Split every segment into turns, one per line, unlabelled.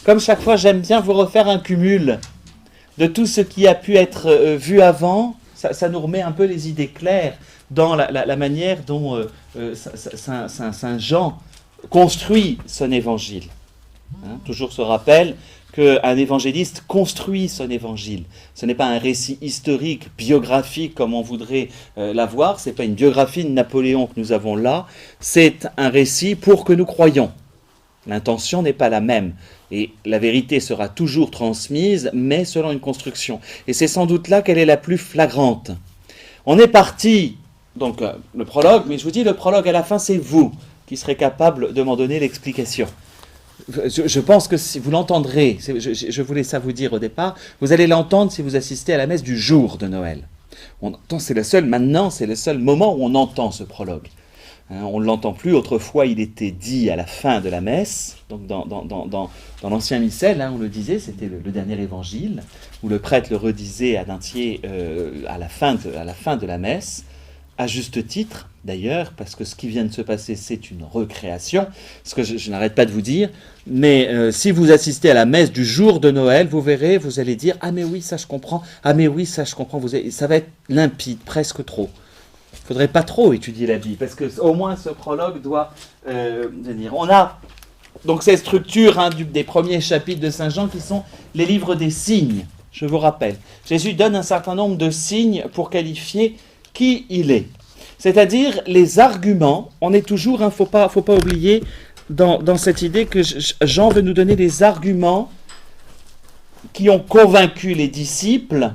comme chaque fois, j'aime bien vous refaire un cumul de tout ce qui a pu être vu avant. Ça nous remet un peu les idées claires dans la manière dont Saint Jean construit son évangile. Hein, toujours ce rappel qu'un évangéliste construit son évangile. Ce n'est pas un récit historique, biographique comme on voudrait l'avoir, ce n'est pas une biographie de Napoléon que nous avons là, c'est un récit pour que nous croyions. L'intention n'est pas la même, et la vérité sera toujours transmise, mais selon une construction. Et c'est sans doute là qu'elle est la plus flagrante. On est parti, donc le prologue, mais je vous dis, le prologue à la fin, c'est vous qui serez capable de m'en donner l'explication. Je pense que si vous l'entendrez, je voulais ça vous dire au départ, vous allez l'entendre si vous assistez à la messe du jour de Noël. Maintenant, c'est le seul moment où on entend ce prologue. Hein, on ne l'entend plus, autrefois il était dit à la fin de la messe, donc dans l'ancien missel, hein, on le disait, c'était le dernier évangile, où le prêtre le redisait à Dentier à la fin de la messe, à juste titre d'ailleurs, parce que ce qui vient de se passer, c'est une recréation, ce que je n'arrête pas de vous dire, mais si vous assistez à la messe du jour de Noël, vous verrez, vous allez dire « Ah mais oui, ça je comprends, ah mais oui, ça je comprends », ça va être limpide, presque trop. Il ne faudrait pas trop étudier la Bible, parce qu'au moins ce prologue doit venir. On a donc cette structure des premiers chapitres de Saint Jean qui sont les livres des signes, je vous rappelle. Jésus donne un certain nombre de signes pour qualifier qui il est. C'est-à-dire les arguments, on est toujours, il ne faut pas oublier dans cette idée que Jean veut nous donner des arguments qui ont convaincu les disciples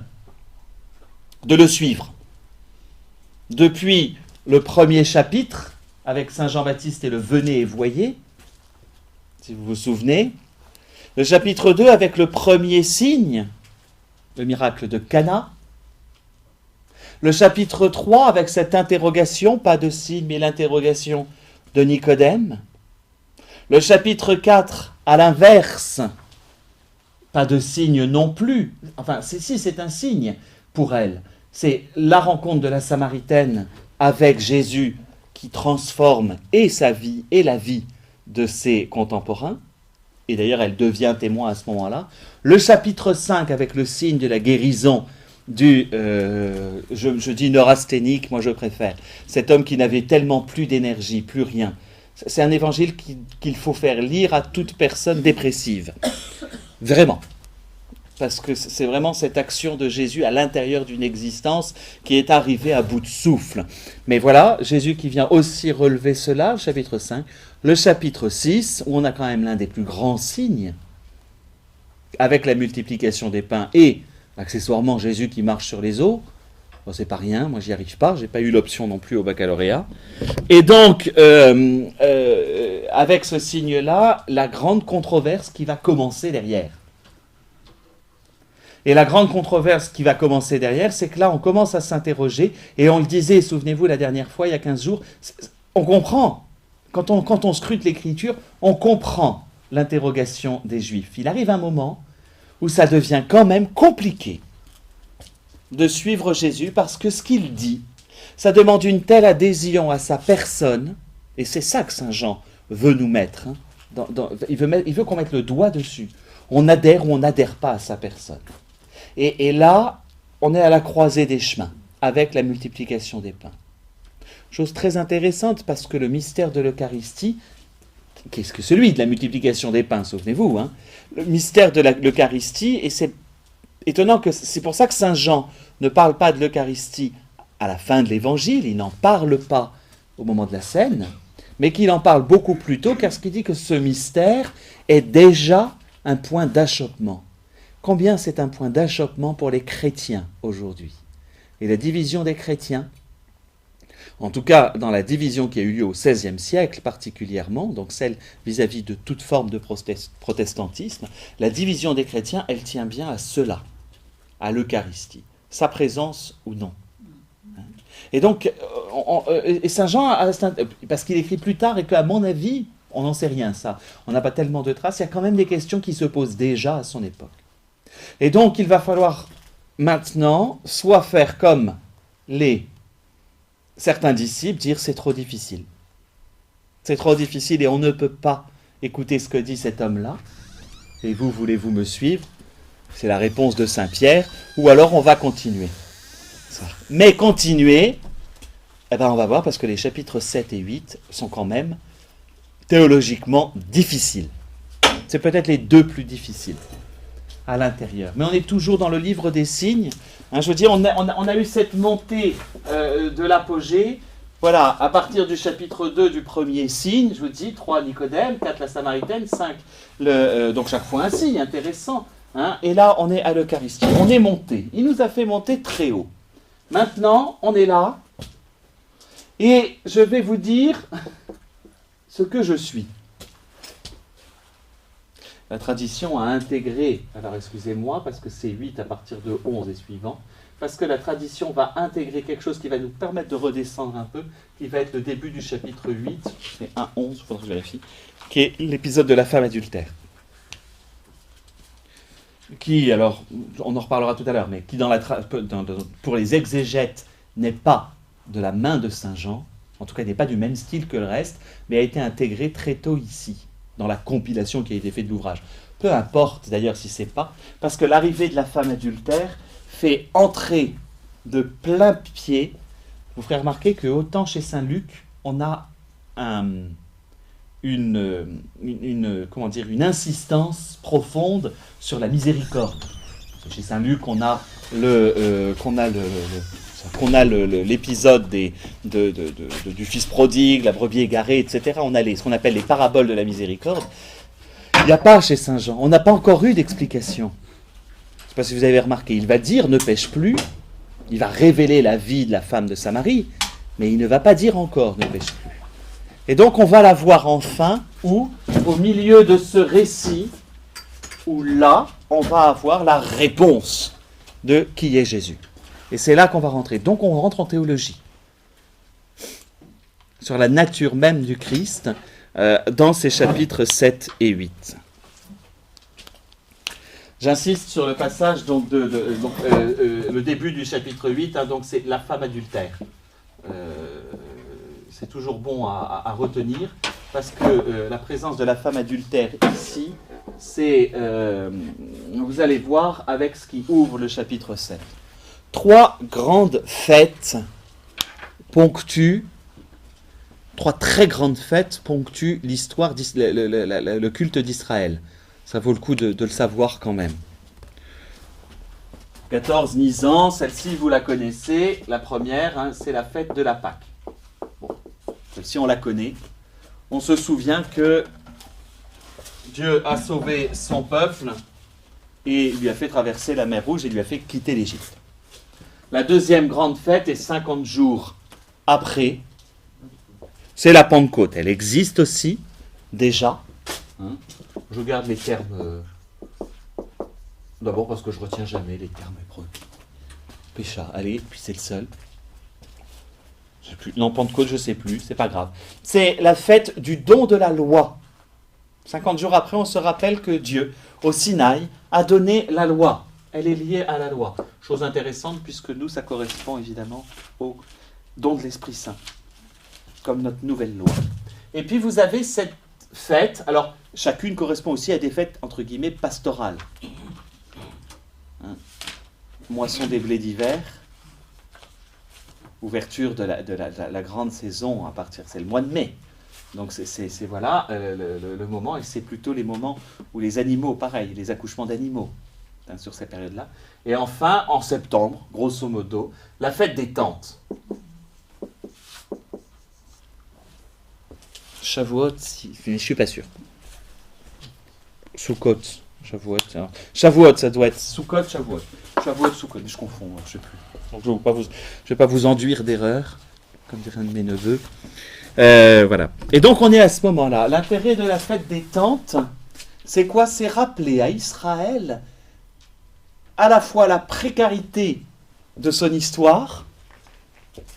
de le suivre. Depuis le premier chapitre, avec Saint Jean-Baptiste et le « Venez et voyez », si vous vous souvenez, le chapitre 2 avec le premier signe, le miracle de Cana, le chapitre 3 avec cette interrogation, pas de signe, mais l'interrogation de Nicodème. Le chapitre 4, à l'inverse, pas de signe non plus. Enfin, c'est un signe pour elle. C'est la rencontre de la Samaritaine avec Jésus qui transforme et sa vie et la vie de ses contemporains. Et d'ailleurs, elle devient témoin à ce moment-là. Le chapitre 5 avec le signe de la guérison je dis neurasthénique, moi je préfère. Cet homme qui n'avait tellement plus d'énergie, plus rien. C'est un évangile qu'il faut faire lire à toute personne dépressive. Vraiment. Parce que c'est vraiment cette action de Jésus à l'intérieur d'une existence qui est arrivée à bout de souffle. Mais voilà, Jésus qui vient aussi relever cela, le chapitre 5. Le chapitre 6, où on a quand même l'un des plus grands signes, avec la multiplication des pains et accessoirement Jésus qui marche sur les eaux. Bon, c'est pas rien, moi j'y arrive pas, j'ai pas eu l'option non plus au baccalauréat. Et donc, avec ce signe-là, la grande controverse qui va commencer derrière. Et la grande controverse qui va commencer derrière, c'est que là, on commence à s'interroger, et on le disait, souvenez-vous, la dernière fois, il y a 15 jours, on comprend, quand on scrute l'Écriture, on comprend l'interrogation des Juifs. Il arrive un moment où ça devient quand même compliqué de suivre Jésus, parce que ce qu'il dit, ça demande une telle adhésion à sa personne, et c'est ça que Saint Jean veut nous mettre. Hein, il veut qu'on mette le doigt dessus. On adhère ou on n'adhère pas à sa personne. Et là, on est à la croisée des chemins, avec la multiplication des pains. Chose très intéressante, parce que le mystère de l'Eucharistie, qu'est-ce que celui de la multiplication des pains, souvenez-vous, hein, le mystère de l'Eucharistie, et c'est étonnant que c'est pour ça que Saint Jean ne parle pas de l'Eucharistie à la fin de l'Évangile, il n'en parle pas au moment de la scène, mais qu'il en parle beaucoup plus tôt, car ce qu'il dit que ce mystère est déjà un point d'achoppement. Combien c'est un point d'achoppement pour les chrétiens aujourd'hui. Et la division des chrétiens, en tout cas dans la division qui a eu lieu au XVIe siècle particulièrement, donc celle vis-à-vis de toute forme de protestantisme, la division des chrétiens, elle tient bien à cela, à l'Eucharistie, sa présence ou non. Et donc, et Saint Jean, parce qu'il écrit plus tard et qu'à mon avis, on n'en sait rien ça, on n'a pas tellement de traces, il y a quand même des questions qui se posent déjà à son époque. Et donc, il va falloir maintenant soit faire comme certains disciples, dire c'est trop difficile. C'est trop difficile et on ne peut pas écouter ce que dit cet homme-là. Et vous, voulez-vous me suivre? C'est la réponse de Saint Pierre. Ou alors on va continuer. Mais continuer, eh ben on va voir parce que les chapitres 7 et 8 sont quand même théologiquement difficiles. C'est peut-être les deux plus difficiles à l'intérieur. Mais on est toujours dans le livre des signes. Hein, je veux dire, on a eu cette montée de l'apogée. Voilà, à partir du chapitre 2 du premier signe, je vous dis, 3 Nicodème, 4 la Samaritaine, 5 donc chaque fois un signe, intéressant. Hein, et là, on est à l'Eucharistie. On est monté. Il nous a fait monter très haut. Maintenant, on est là. Et je vais vous dire ce que je suis. La tradition a intégré, alors excusez-moi, parce que c'est 8 à partir de 11 et suivant, parce que la tradition va intégrer quelque chose qui va nous permettre de redescendre un peu, qui va être le début du chapitre 8, c'est 1-11, il faudra que je vérifie, qui est l'épisode de la femme adultère. Qui, alors, on en reparlera tout à l'heure, mais qui pour les exégètes n'est pas de la main de Saint Jean, en tout cas n'est pas du même style que le reste, mais a été intégré très tôt ici, dans la compilation qui a été faite de l'ouvrage. Peu importe d'ailleurs si c'est pas, parce que l'arrivée de la femme adultère fait entrer de plein pied. Vous ferez remarquer que autant chez Saint Luc, on a une insistance profonde sur la miséricorde. Chez Saint Luc, on a l'épisode du fils prodigue, la brebis égarée, etc. On a ce qu'on appelle les paraboles de la miséricorde. Il n'y a pas chez Saint Jean. On n'a pas encore eu d'explication. Je ne sais pas si vous avez remarqué. Il va dire ne pêche plus. Il va révéler la vie de la femme de Samarie. Mais il ne va pas dire encore ne pêche plus. Et donc on va la voir enfin au milieu de ce récit, où là, on va avoir la réponse de qui est Jésus. Et c'est là qu'on va rentrer. Donc on rentre en théologie. Sur la nature même du Christ, dans ces chapitres 7 et 8. J'insiste sur le passage, le début du chapitre 8, hein, donc c'est la femme adultère. C'est toujours bon à retenir, parce que la présence de la femme adultère ici, c'est, vous allez voir avec ce qui ouvre le chapitre 7. 3 grandes fêtes ponctuent, 3 très grandes fêtes ponctuent l'histoire, le culte d'Israël. Ça vaut le coup de le savoir quand même. 14 Nisan, celle-ci vous la connaissez, la première, hein, c'est la fête de la Pâque. Bon, celle-ci on la connaît. On se souvient que Dieu a sauvé son peuple et lui a fait traverser la mer Rouge et lui a fait quitter l'Égypte. La deuxième grande fête est 50 jours après. C'est la Pentecôte. Elle existe aussi, déjà. Hein. Je garde les termes. D'abord parce que je ne retiens jamais les termes hébreux. Pécha, allez, puis c'est le seul. Je sais plus. Non, Pentecôte, je ne sais plus, c'est pas grave. C'est la fête du don de la loi. 50 jours après, on se rappelle que Dieu, au Sinaï, a donné la loi. Elle est liée à la loi. Chose intéressante, puisque nous, ça correspond évidemment au don de l'Esprit Saint, comme notre nouvelle loi. Et puis, vous avez cette fête, alors, chacune correspond aussi à des fêtes, entre guillemets, pastorales. Hein. Moisson des blés d'hiver, ouverture de la grande saison, à partir, c'est le mois de mai. Donc, c'est voilà, le moment, et c'est plutôt les moments où les animaux, pareil, les accouchements d'animaux, hein, sur cette période-là. Et enfin, en septembre, grosso modo, la fête des tentes. Shavuot, je ne suis pas sûr. Sukkot, Shavuot. Shavuot, ça doit être Sukkot, Shavuot. Shavuot, Sukkot, je confonds, je ne sais plus. Donc, je ne vais pas vous enduire d'erreur, comme dirait un de mes neveux. Voilà. Et donc, on est à ce moment-là. L'intérêt de la fête des tentes, c'est quoi? C'est rappeler à Israël à la fois la précarité de son histoire.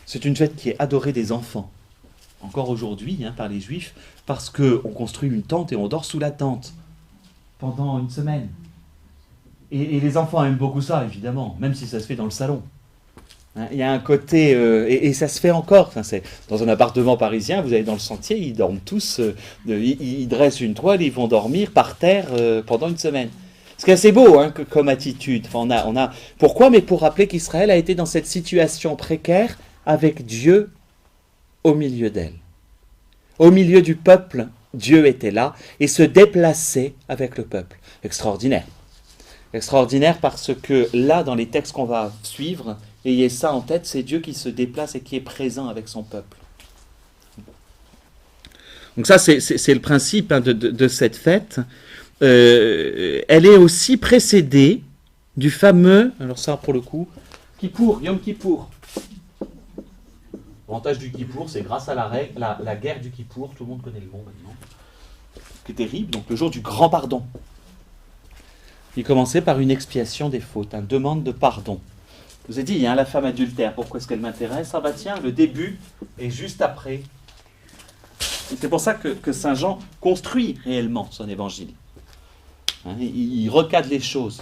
C'est une fête qui est adorée des enfants, encore aujourd'hui, hein, par les Juifs, parce qu'on construit une tente et on dort sous la tente pendant une semaine. Et les enfants aiment beaucoup ça, évidemment, même si ça se fait dans le salon. Hein, il y a un côté, et ça se fait encore. Enfin, c'est dans un appartement parisien, vous allez dans le sentier, ils dorment tous, ils dressent une toile, ils vont dormir par terre pendant une semaine. Ce qui est assez beau hein, comme attitude. Enfin, pourquoi? Mais pour rappeler qu'Israël a été dans cette situation précaire avec Dieu au milieu d'elle. Au milieu du peuple, Dieu était là et se déplaçait avec le peuple. Extraordinaire. Extraordinaire parce que là, dans les textes qu'on va suivre, ayez ça en tête, c'est Dieu qui se déplace et qui est présent avec son peuple. Donc ça, c'est le principe hein, de cette fête. Elle est aussi précédée du fameux, alors ça pour le coup, Kippour, Yom Kippour. L'avantage du Kippour, c'est grâce à la guerre du Kippour, tout le monde connaît le mot maintenant, qui est terrible, donc le jour du grand pardon. Il commençait par une expiation des fautes, une demande de pardon. Je vous ai dit, hein, la femme adultère, pourquoi est-ce qu'elle m'intéresse? Ah bah tiens, le début est juste après. Et c'est pour ça que Saint Jean construit réellement son évangile. Hein, il recadre les choses.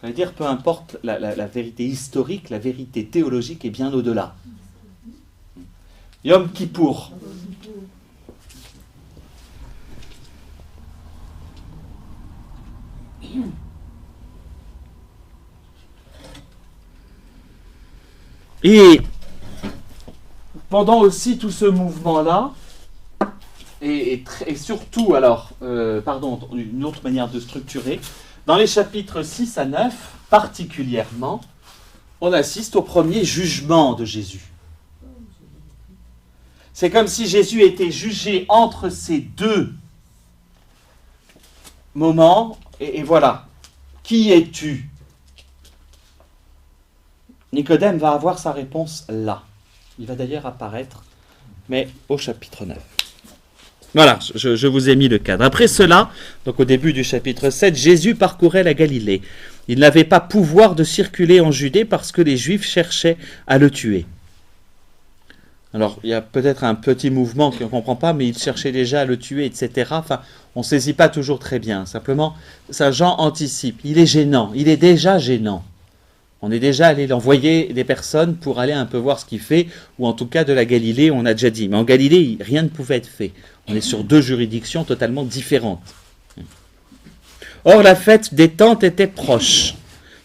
J'allais dire, peu importe la vérité historique, la vérité théologique est bien au-delà. Yom Kippour. Et pendant aussi tout ce mouvement-là, et surtout, alors, une autre manière de structurer, dans les chapitres 6 à 9, particulièrement, on assiste au premier jugement de Jésus. C'est comme si Jésus était jugé entre ces deux moments, et voilà. Qui es-tu? Nicodème va avoir sa réponse là. Il va d'ailleurs apparaître, mais au chapitre 9. Voilà, je vous ai mis le cadre. Après cela, donc au début du chapitre 7, Jésus parcourait la Galilée. Il n'avait pas pouvoir de circuler en Judée parce que les Juifs cherchaient à le tuer. Alors, il y a peut-être un petit mouvement qu'on ne comprend pas, mais il cherchait déjà à le tuer, etc. Enfin, on ne saisit pas toujours très bien. Simplement, Saint Jean anticipe. Il est gênant, il est déjà gênant. On est déjà allé envoyer des personnes pour aller un peu voir ce qu'il fait, ou en tout cas de la Galilée, on a déjà dit. Mais en Galilée, rien ne pouvait être fait. On est sur deux juridictions totalement différentes. Or, la fête des tentes était proche.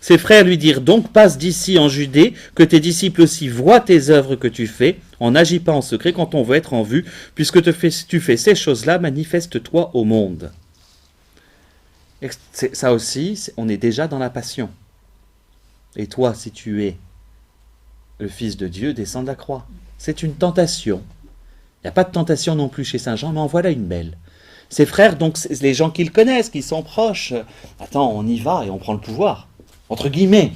Ses frères lui dirent donc, passe d'ici en Judée, que tes disciples aussi voient tes œuvres que tu fais, en n'agis pas en secret quand on veut être en vue, puisque tu fais ces choses-là, manifeste-toi au monde. Ça aussi, on est déjà dans la passion. Et toi, si tu es le Fils de Dieu, descends de la croix. C'est une tentation. Il n'y a pas de tentation non plus chez Saint Jean, mais en voilà une belle. Ses frères, donc les gens qu'ils connaissent, qui sont proches, attends, on y va et on prend le pouvoir. Entre guillemets.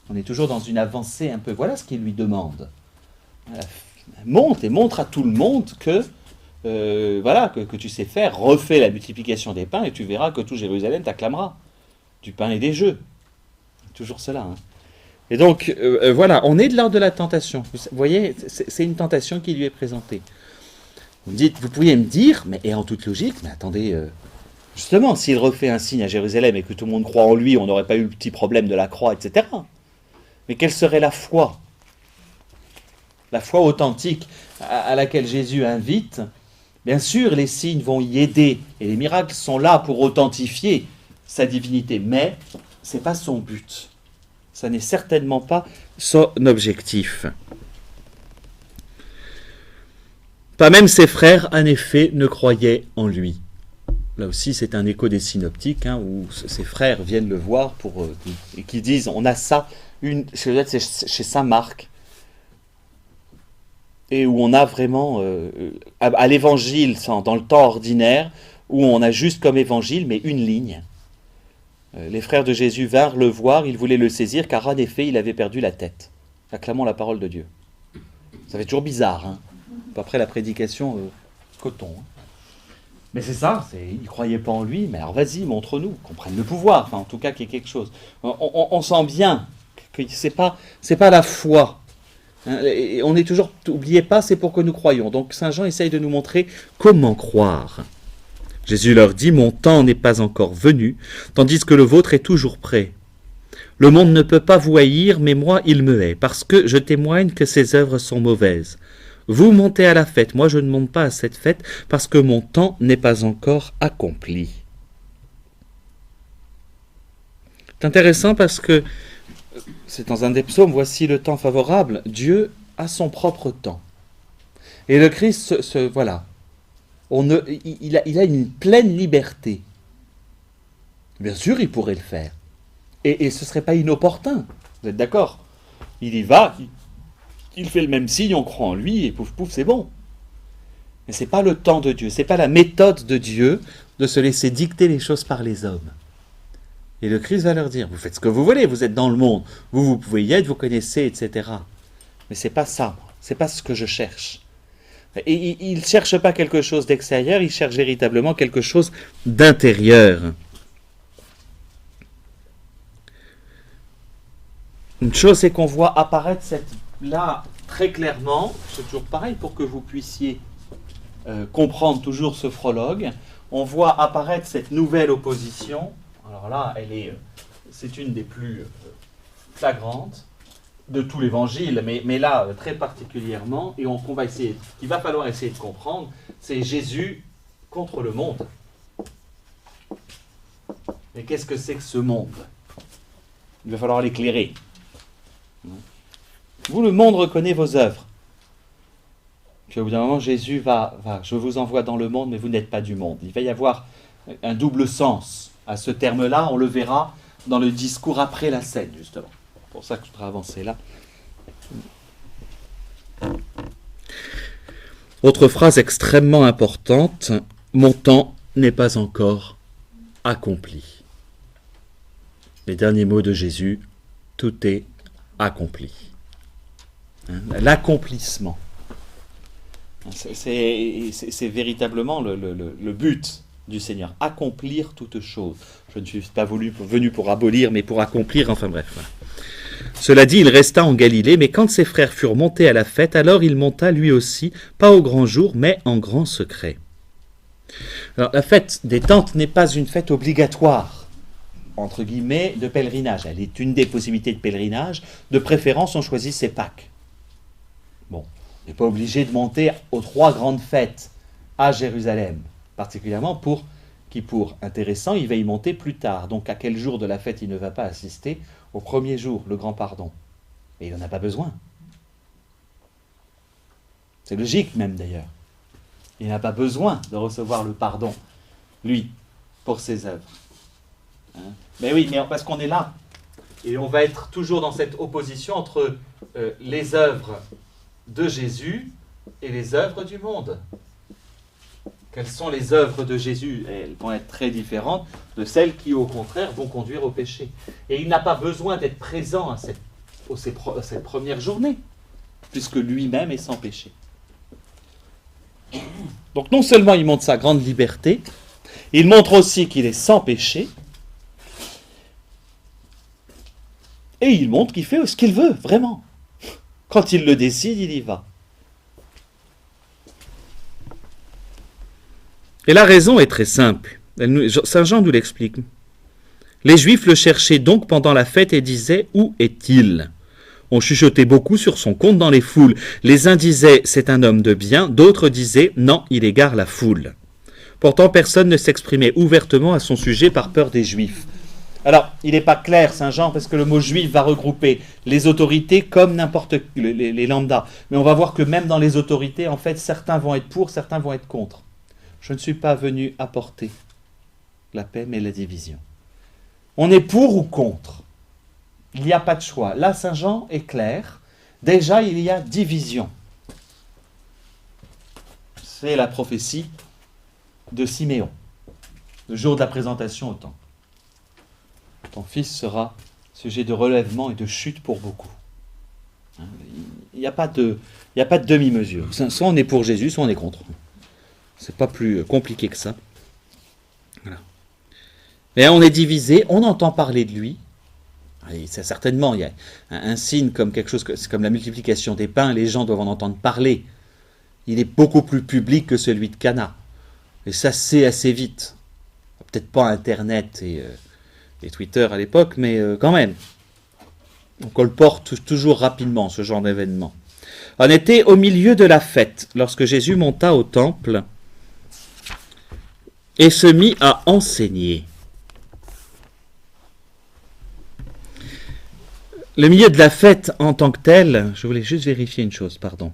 On est toujours dans une avancée un peu. Voilà ce qu'il lui demande. Monte et montre à tout le monde que, que tu sais faire. Refais la multiplication des pains et tu verras que tout Jérusalem t'acclamera. Du pain et des jeux. Toujours cela. Hein. Et donc, voilà, on est de l'ordre de la tentation. Vous voyez, c'est une tentation qui lui est présentée. Vous pourriez me dire, mais et en toute logique, mais attendez, justement, s'il refait un signe à Jérusalem et que tout le monde croit en lui, on n'aurait pas eu le petit problème de la croix, etc. Mais quelle serait la foi? La foi authentique à laquelle Jésus invite. Bien sûr, les signes vont y aider, et les miracles sont là pour authentifier sa divinité, mais ce n'est pas son but. Ça n'est certainement pas son objectif. Pas même ses frères, en effet, ne croyaient en lui. Là aussi, c'est un écho des synoptiques, hein, où ses frères viennent le voir et qui disent, on a ça, c'est chez Saint Marc, et où on a vraiment, à l'évangile, dans le temps ordinaire, où on a juste comme évangile, mais une ligne. Les frères de Jésus vinrent le voir, ils voulaient le saisir, car en effet, il avait perdu la tête. Acclamons la parole de Dieu. Ça fait toujours bizarre, hein. Après la prédication, coton. Hein. Mais c'est ça, ils ne croyaient pas en lui, mais alors vas-y, montre-nous, qu'on prenne le pouvoir, enfin en tout cas qu'il y ait quelque chose. On sent bien que c'est pas la foi. Hein, on est toujours, n'oubliez pas, c'est pour que nous croyions. Donc Saint Jean essaye de nous montrer comment croire. Jésus leur dit, mon temps n'est pas encore venu, tandis que le vôtre est toujours prêt.
Le monde ne peut pas vous haïr, mais moi il me hait, parce que je témoigne que ses œuvres sont mauvaises. Vous montez à la fête, moi je ne monte pas à cette fête, parce que mon temps n'est pas encore accompli. C'est intéressant parce que c'est dans un des psaumes, voici le temps favorable, Dieu a son propre temps. Et le Christ, voilà, il a une pleine liberté. Bien sûr, il pourrait le faire. Et ce ne serait pas inopportun. Vous êtes d'accord? Il y va, il fait le même signe, on croit en lui, et pouf pouf, c'est bon. Mais ce n'est pas le temps de Dieu, ce n'est pas la méthode de Dieu de se laisser dicter les choses par les hommes. Et le Christ va leur dire, vous faites ce que vous voulez, vous êtes dans le monde, vous pouvez y être, vous connaissez, etc. Mais ce n'est pas ça, ce n'est pas ce que je cherche. Et il ne cherche pas quelque chose d'extérieur, il cherche véritablement quelque chose d'intérieur. Une chose, c'est qu'on voit apparaître là très clairement, c'est toujours pareil pour que vous puissiez comprendre toujours ce prologue, on voit apparaître cette nouvelle opposition. Alors là, c'est une des plus flagrantes de tout l'évangile, mais là, très particulièrement, et qu'il va falloir essayer de comprendre, c'est Jésus contre le monde. Mais qu'est-ce que c'est que ce monde? Il va falloir l'éclairer. Vous, le monde reconnaît vos œuvres. Puis au bout d'un moment, Jésus va, je vous envoie dans le monde, mais vous n'êtes pas du monde. Il va y avoir un double sens à ce terme-là, on le verra dans le discours après la scène, justement. C'est pour ça que je voudrais avancer là. Autre phrase extrêmement importante, mon temps n'est pas encore accompli. Les derniers mots de Jésus, tout est accompli. L'accomplissement. C'est véritablement le but du Seigneur, accomplir toute chose. Je ne suis pas venu pour abolir, mais pour accomplir, enfin bref. Voilà. Cela dit, il resta en Galilée, mais quand ses frères furent montés à la fête, alors il monta lui aussi, pas au grand jour, mais en grand secret. Alors, la fête des tentes n'est pas une fête obligatoire, entre guillemets, de pèlerinage. Elle est une des possibilités de pèlerinage. De préférence, on choisit ses Pâques. Bon, on n'est pas obligé de monter aux 3 grandes fêtes à Jérusalem, particulièrement pour intéressant, il va y monter plus tard. Donc à quel jour de la fête il ne va pas assister? Au premier jour, le grand pardon. Et il n'en a pas besoin. C'est logique même d'ailleurs. Il n'a pas besoin de recevoir le pardon, lui, pour ses œuvres. Mais oui, mais parce qu'on est là. Et on va être toujours dans cette opposition entre les œuvres de Jésus et les œuvres du monde. Quelles sont les œuvres de Jésus? Elles vont être très différentes de celles qui, au contraire, vont conduire au péché. Et il n'a pas besoin d'être présent à cette première journée, puisque lui-même est sans péché. Donc non seulement il montre sa grande liberté, il montre aussi qu'il est sans péché, et il montre qu'il fait ce qu'il veut, vraiment. Quand il le décide, il y va. Et la raison est très simple. Saint Jean nous l'explique. Les Juifs le cherchaient donc pendant la fête et disaient « Où est-il » On chuchotait beaucoup sur son compte dans les foules. Les uns disaient « C'est un homme de bien », d'autres disaient « Non, il égare la foule ». Pourtant, personne ne s'exprimait ouvertement à son sujet par peur des Juifs. Alors, il n'est pas clair, Saint Jean, parce que le mot juif va regrouper les autorités comme n'importe les lambda. Mais on va voir que même dans les autorités, en fait, certains vont être pour, certains vont être contre. Je ne suis pas venu apporter la paix, mais la division. On est pour ou contre. Il n'y a pas de choix. Là, Saint Jean est clair. Déjà, il y a division. C'est la prophétie de Siméon, le jour de la présentation au temple. Ton fils sera sujet de relèvement et de chute pour beaucoup. Il n'y a pas de demi-mesure. Soit on est pour Jésus, soit on est contre. C'est pas plus compliqué que ça. Voilà. Mais on est divisé, on entend parler de lui. Et ça, certainement, il y a un signe comme quelque chose, c'est comme la multiplication des pains, les gens doivent en entendre parler. Il est beaucoup plus public que celui de Cana. Et ça, c'est assez vite. Peut-être pas Internet et Twitter à l'époque, mais quand même.
Donc on le porte toujours rapidement, ce genre d'événement. On était au milieu de la fête, lorsque Jésus monta au temple et se mit à enseigner. Le milieu de la fête en tant que tel, je voulais juste vérifier une chose, pardon.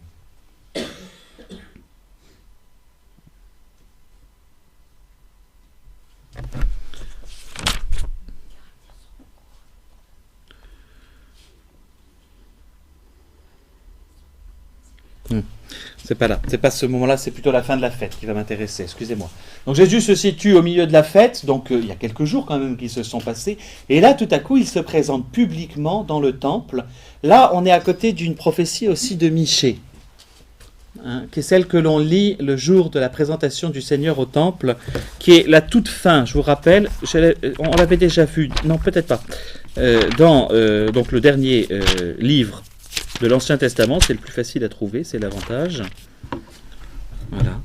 C'est pas là, c'est pas ce moment-là, c'est plutôt la fin de la fête qui va m'intéresser, excusez-moi. Donc Jésus se situe au milieu de la fête, donc il y a quelques jours quand même qui se sont passés, et là tout à coup il se présente publiquement dans le temple. Là on est à côté d'une prophétie aussi de Michée, qui est celle que l'on lit le jour de la présentation du Seigneur au temple, qui est la toute fin, je vous rappelle, on l'avait déjà vu, non peut-être pas, dans donc le dernier livre de l'Ancien Testament, c'est le plus facile à trouver, c'est l'avantage. Voilà.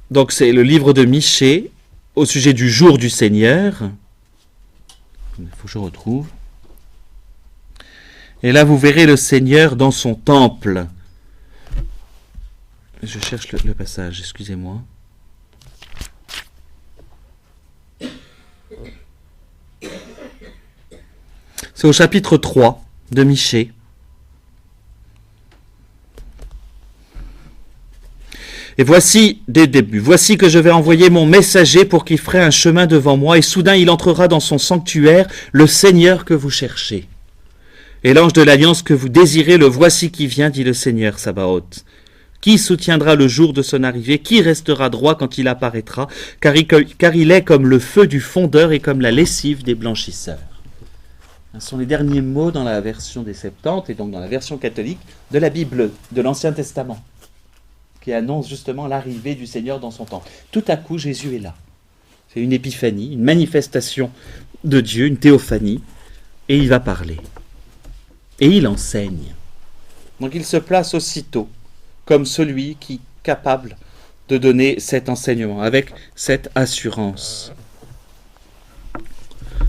Donc c'est le livre de Michée au sujet du jour du Seigneur. Il faut que je retrouve. Et là, vous verrez le Seigneur dans son temple. Je cherche le passage, excusez-moi. C'est au chapitre 3 de Michée. Et voici, dès le début, voici que je vais envoyer mon messager pour qu'il ferait un chemin devant moi, et soudain il entrera dans son sanctuaire, le Seigneur que vous cherchez. Et l'ange de l'alliance que vous désirez, le voici qui vient, dit le Seigneur Sabaoth. Qui soutiendra le jour de son arrivée? Qui restera droit quand il apparaîtra? Car il est comme le feu du fondeur et comme la lessive des blanchisseurs. Ce sont les derniers mots dans la version des Septante, et donc dans la version catholique, de la Bible, de l'Ancien Testament, qui annonce justement l'arrivée du Seigneur dans son temple. Tout à coup, Jésus est là. C'est une épiphanie, une manifestation de Dieu, une théophanie, et il va parler. Et il enseigne. Donc il se place aussitôt comme celui qui est capable de donner cet enseignement, avec cette assurance.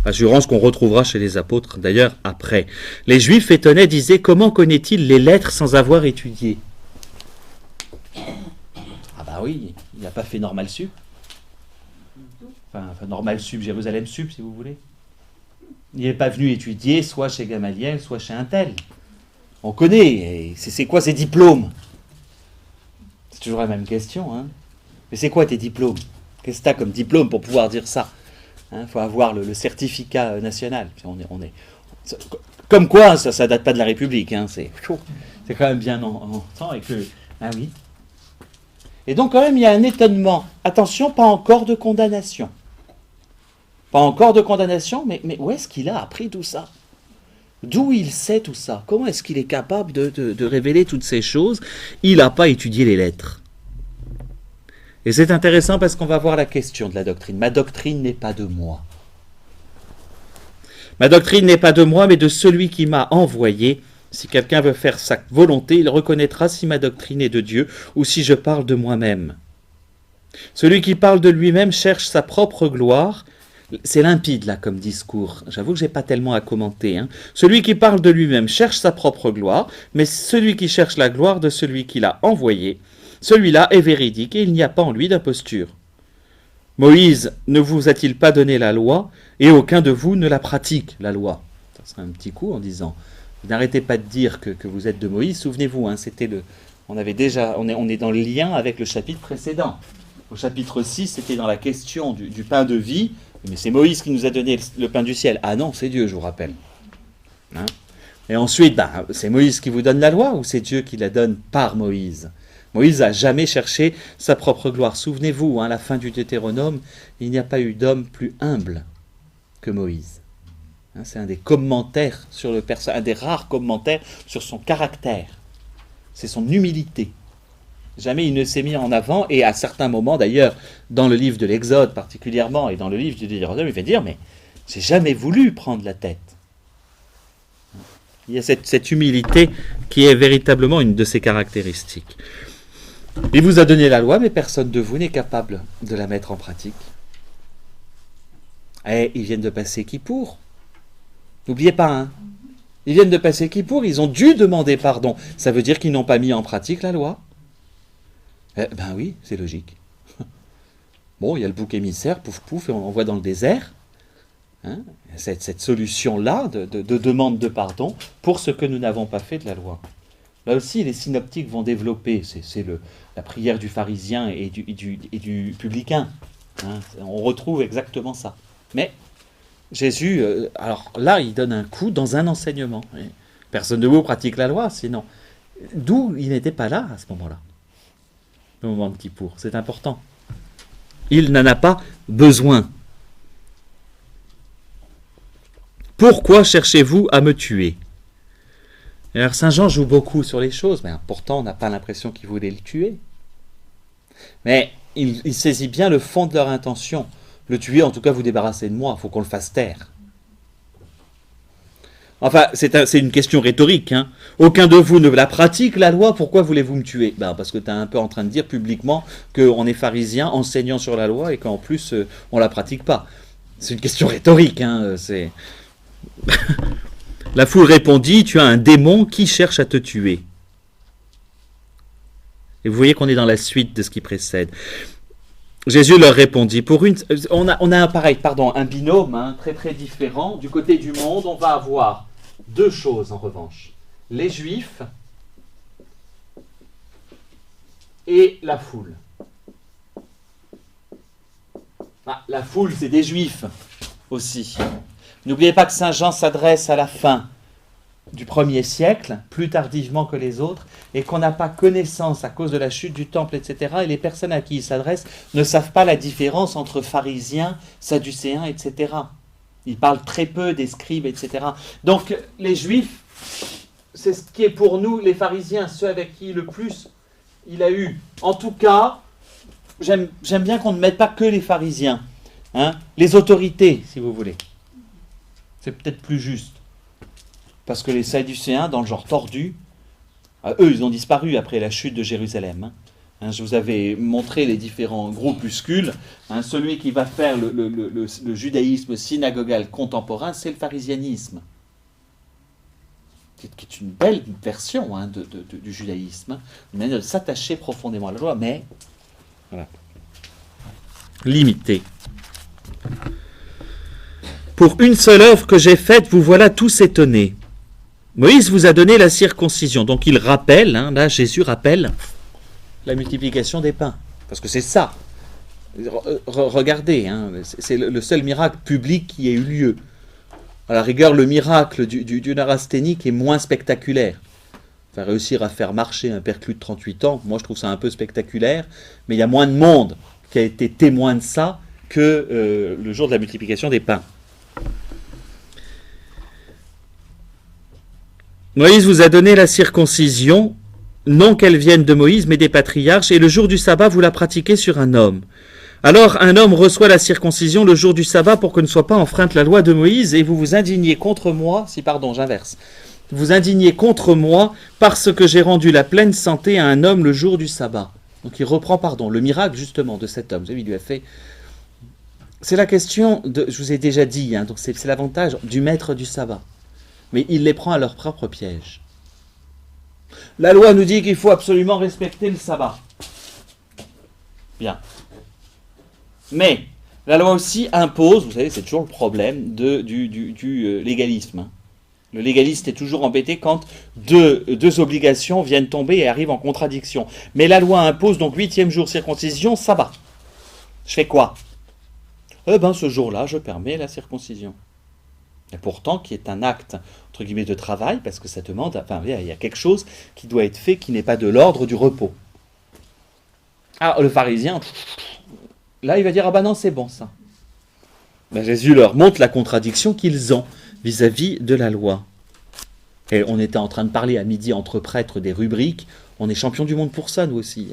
Assurance qu'on retrouvera chez les apôtres, d'ailleurs, après. Les Juifs étonnés disaient, comment connaît-il les lettres sans avoir étudié? Ah bah oui, il n'a pas fait Normal Sup. Enfin, Normal Sup, Jérusalem Sup, si vous voulez. Il n'est pas venu étudier soit chez Gamaliel, soit chez un tel. On connaît, c'est quoi ces diplômes? C'est toujours la même question, hein. Mais c'est quoi tes diplômes? Qu'est-ce que tu as comme diplôme pour pouvoir dire ça? Il faut avoir le certificat national. Comme quoi, ça date pas de la République, hein. C'est quand même bien en temps et que... Ah oui. Et donc quand même, il y a un étonnement. Attention, pas encore de condamnation. Pas encore de condamnation, mais où est-ce qu'il a appris tout ça? D'où il sait tout ça? Comment est-ce qu'il est capable de révéler toutes ces choses? Il n'a pas étudié les lettres. Et c'est intéressant parce qu'on va voir la question de la doctrine. Ma doctrine n'est pas de moi. Ma doctrine n'est pas de moi, mais de celui qui m'a envoyé. Si quelqu'un veut faire sa volonté, il reconnaîtra si ma doctrine est de Dieu ou si je parle de moi-même. Celui qui parle de lui-même cherche sa propre gloire. C'est limpide là comme discours. J'avoue que je n'ai pas tellement à commenter. Celui qui parle de lui-même cherche sa propre gloire, mais celui qui cherche la gloire de celui qui l'a envoyé, celui-là est véridique et il n'y a pas en lui d'imposture. Moïse ne vous a-t-il pas donné la loi et aucun de vous ne la pratique, la loi? Ça serait un petit coup en disant, n'arrêtez pas de dire que vous êtes de Moïse. Souvenez-vous, on est dans le lien avec le chapitre précédent. Au chapitre 6, c'était dans la question du pain de vie. Mais c'est Moïse qui nous a donné le pain du ciel. Ah non, c'est Dieu, je vous rappelle. Et ensuite, c'est Moïse qui vous donne la loi ou c'est Dieu qui la donne par Moïse? Moïse n'a jamais cherché sa propre gloire. Souvenez-vous, à la fin du Deutéronome, il n'y a pas eu d'homme plus humble que Moïse. C'est un des commentaires sur le personnage, un des rares commentaires sur son caractère. C'est son humilité. Jamais il ne s'est mis en avant, et à certains moments d'ailleurs, dans le livre de l'Exode particulièrement, et dans le livre du Deutéronome, il va dire, mais j'ai jamais voulu prendre la tête. Il y a cette humilité qui est véritablement une de ses caractéristiques. Il vous a donné la loi, mais personne de vous n'est capable de la mettre en pratique. Et ils viennent de passer Kippour. N'oubliez pas,
Ils viennent de passer Kippour, ils ont dû demander pardon. Ça veut dire qu'ils n'ont pas mis en pratique la loi? Ben oui, c'est logique. Bon, il y a le bouc émissaire, pouf pouf, et on l'envoie dans le désert. Hein, cette solution-là de demande de pardon pour ce que nous n'avons pas fait de la loi. Là aussi, les synoptiques vont développer, c'est la prière du pharisien et du publicain. Hein, on retrouve exactement ça. Mais Jésus, alors là, il donne un coup dans un enseignement. Personne de vous pratique la loi, sinon. D'où il n'était pas là à ce moment-là, le moment de Kippour. C'est important. Il n'en a pas besoin. Pourquoi cherchez-vous à me tuer? Alors Saint Jean joue beaucoup sur les choses, mais pourtant on n'a pas l'impression qu'il voulait le tuer. Mais il saisit bien le fond de leur intention. Le tuer, en tout cas, vous débarrasser de moi, il faut qu'on le fasse taire. Enfin, c'est une question rhétorique. Hein. Aucun de vous ne la pratique, la loi, pourquoi voulez-vous me tuer? Parce que tu es un peu en train de dire publiquement qu'on est pharisien, enseignant sur la loi, et qu'en plus, on ne la pratique pas. C'est une question rhétorique. Hein, La foule répondit, tu as un démon qui cherche à te tuer. Et vous voyez qu'on est dans la suite de ce qui précède. Jésus leur répondit, on a un binôme très très différent. Du côté du monde, on va avoir deux choses en revanche. Les Juifs et la foule. La foule, c'est des Juifs aussi. N'oubliez pas que Saint Jean s'adresse à la fin du 1er siècle, plus tardivement que les autres, et qu'on n'a pas connaissance à cause de la chute du temple, etc. Et les personnes à qui il s'adresse ne savent pas la différence entre pharisiens, sadducéens, etc. Ils parlent très peu des scribes, etc. Donc les Juifs, c'est ce qui est pour nous les pharisiens, ceux avec qui le plus il a eu. En tout cas, j'aime bien qu'on ne mette pas que les pharisiens, hein, les autorités, si vous voulez. C'est peut-être plus juste. Parce que les Sadducéens, dans le genre tordu, eux, ils ont disparu après la chute de Jérusalem. Hein, je vous avais montré les différents groupuscules. Hein, celui qui va faire le judaïsme synagogal contemporain, c'est le pharisianisme. Qui est une belle version du judaïsme, une manière de s'attacher profondément à la loi, mais voilà, limitée. Pour une seule œuvre que j'ai faite, vous voilà tous étonnés. Moïse vous a donné la circoncision. Donc il rappelle, là Jésus rappelle la multiplication des pains. Parce que c'est ça. Regardez, c'est le seul miracle public qui ait eu lieu. À la rigueur, le miracle du neurasthénique est moins spectaculaire. Enfin, réussir à faire marcher un perclus de 38 ans, moi je trouve ça un peu spectaculaire, mais il y a moins de monde qui a été témoin de ça que le jour de la multiplication des pains. Moïse vous a donné la circoncision, non qu'elle vienne de Moïse, mais des patriarches, et le jour du sabbat, vous la pratiquez sur un homme. Alors, un homme reçoit la circoncision le jour du sabbat pour que ne soit pas enfreinte la loi de Moïse, et vous vous indignez contre moi, j'inverse. Vous indignez contre moi parce que j'ai rendu la pleine santé à un homme le jour du sabbat. Donc il reprend, le miracle justement de cet homme. Vous savez, il lui a fait... C'est la question, je vous ai déjà dit, donc c'est l'avantage du maître du sabbat. Mais il les prend à leur propre piège. La loi nous dit qu'il faut absolument respecter le sabbat. Bien. Mais la loi aussi impose, vous savez, c'est toujours le problème du légalisme. Le légaliste est toujours embêté quand deux obligations viennent tomber et arrivent en contradiction. Mais la loi impose donc 8e jour circoncision, sabbat. Je fais quoi? Ce jour-là, je permets la circoncision. Et pourtant, qui est un acte, entre guillemets, de travail, parce que ça demande, il y a quelque chose qui doit être fait qui n'est pas de l'ordre du repos. Alors, le pharisien, là, il va dire, non, c'est bon, ça. Jésus leur montre la contradiction qu'ils ont vis-à-vis de la loi. Et on était en train de parler à midi entre prêtres des rubriques, on est champion du monde pour ça, nous aussi,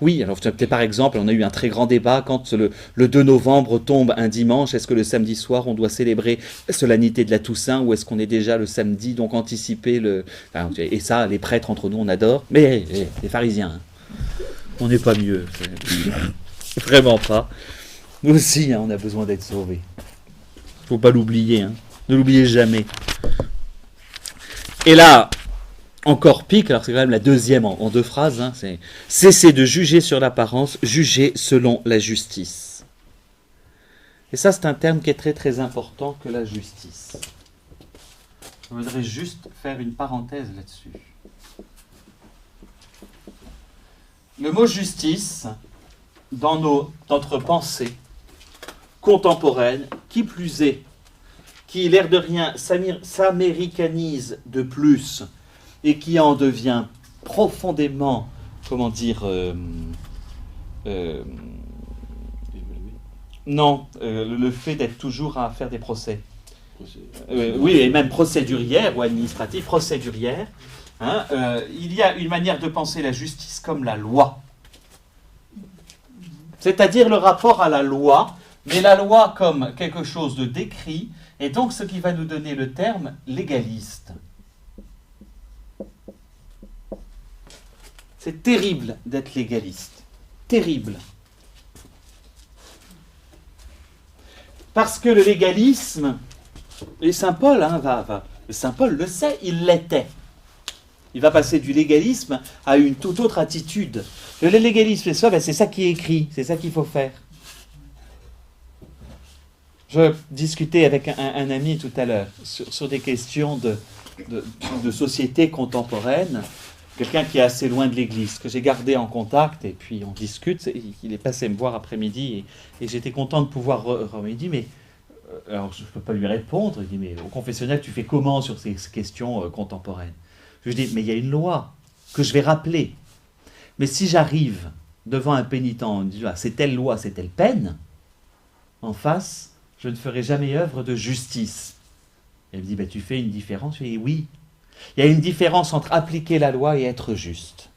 Oui, alors peut-être par exemple, on a eu un très grand débat quand le 2 novembre tombe un dimanche. Est-ce que le samedi soir, on doit célébrer la solennité de la Toussaint ou est-ce qu'on est déjà le samedi, donc anticiper et ça, les prêtres entre nous, on adore. Mais les pharisiens, on n'est pas mieux. Vraiment pas. Nous aussi, on a besoin d'être sauvés. Faut pas l'oublier. Ne l'oubliez jamais.
Et là, encore pique, alors c'est quand même la deuxième en deux phrases, hein, c'est « Cessez de juger sur l'apparence, jugez selon la justice ». Et ça, c'est un terme qui est très très important que la justice. Je voudrais juste faire une parenthèse là-dessus. Le mot justice, dans notre pensée contemporaine, qui plus est, qui, l'air de rien, s'américanise de plus et qui en devient profondément, comment dire, le fait d'être toujours à faire des procès. Oui, et même procédurière ou administrative, procédurière. Hein, il y a une manière de penser la justice comme la loi. C'est-à-dire le rapport à la loi, mais la loi comme quelque chose de décrit, et donc ce qui va nous donner le terme légaliste. C'est terrible d'être légaliste. Terrible. Parce que le légalisme, et Saint Paul, Saint Paul le sait, il l'était. Il va passer du légalisme à une toute autre attitude. Le légalisme, c'est ça qui est écrit, c'est ça qu'il faut faire. Je discutais avec un ami tout à l'heure sur des questions de société contemporaine, quelqu'un qui est assez loin de l'Église, que j'ai gardé en contact, et puis on discute. Il est passé me voir après-midi, et j'étais content de pouvoir il dit, mais alors je ne peux pas lui répondre. Il dit, mais au confessionnal, tu fais comment sur ces questions contemporaines? Je lui dis, mais il y a une loi que je vais rappeler. Mais si j'arrive devant un pénitent, on me dit, c'est telle loi, c'est telle peine, en face, je ne ferai jamais œuvre de justice. Et elle me dit, tu fais une différence? Je lui dis, oui. Il y a une différence entre appliquer la loi et être juste.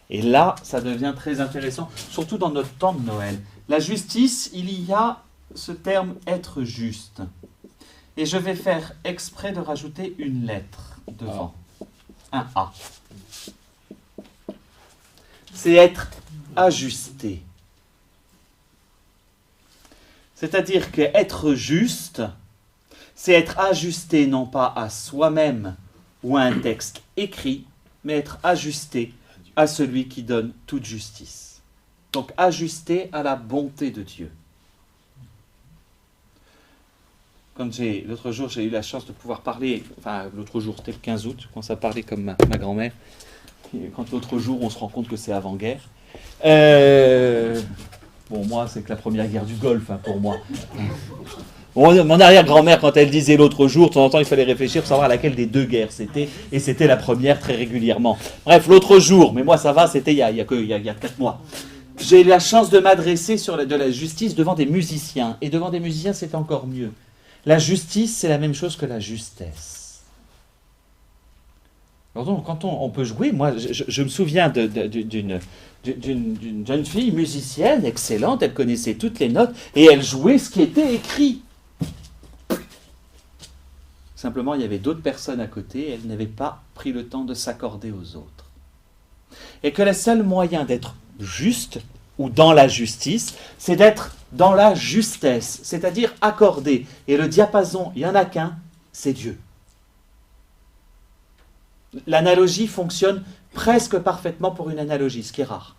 Et là, ça devient très intéressant, surtout dans notre temps de Noël. La justice, il y a ce terme « être juste ». Et je vais faire exprès de rajouter une lettre devant. Un A. C'est être ajusté. C'est-à-dire qu'être juste, c'est être ajusté non pas à soi-même ou à un texte écrit, mais être ajusté à celui qui donne toute justice. Donc ajusté à la bonté de Dieu. L'autre jour, j'ai eu la chance de pouvoir parler, l'autre jour, c'était le 15 août, je commence à parler comme ma grand-mère. Quand l'autre jour, on se rend compte que c'est avant-guerre. Moi, c'est que la première guerre du Golfe, pour moi. Mon arrière-grand-mère, quand elle disait l'autre jour, de temps en temps, il fallait réfléchir pour savoir laquelle des deux guerres c'était, et c'était la première très régulièrement. Bref, l'autre jour, mais moi ça va, c'était il y a 4 mois. J'ai eu la chance de m'adresser de la justice devant des musiciens, et devant des musiciens, c'est encore mieux. La justice, c'est la même chose que la justesse. Alors donc, quand on peut jouer, moi, je me souviens d'une jeune fille musicienne excellente, elle connaissait toutes les notes, et elle jouait ce qui était écrit. Simplement, il y avait d'autres personnes à côté, et elle n'avait pas pris le temps de s'accorder aux autres. Et que le seul moyen d'être juste, ou dans la justice, c'est d'être dans la justesse, c'est-à-dire accordé. Et le diapason, il n'y en a qu'un, c'est Dieu. L'analogie fonctionne presque parfaitement pour une analogie, ce qui est rare.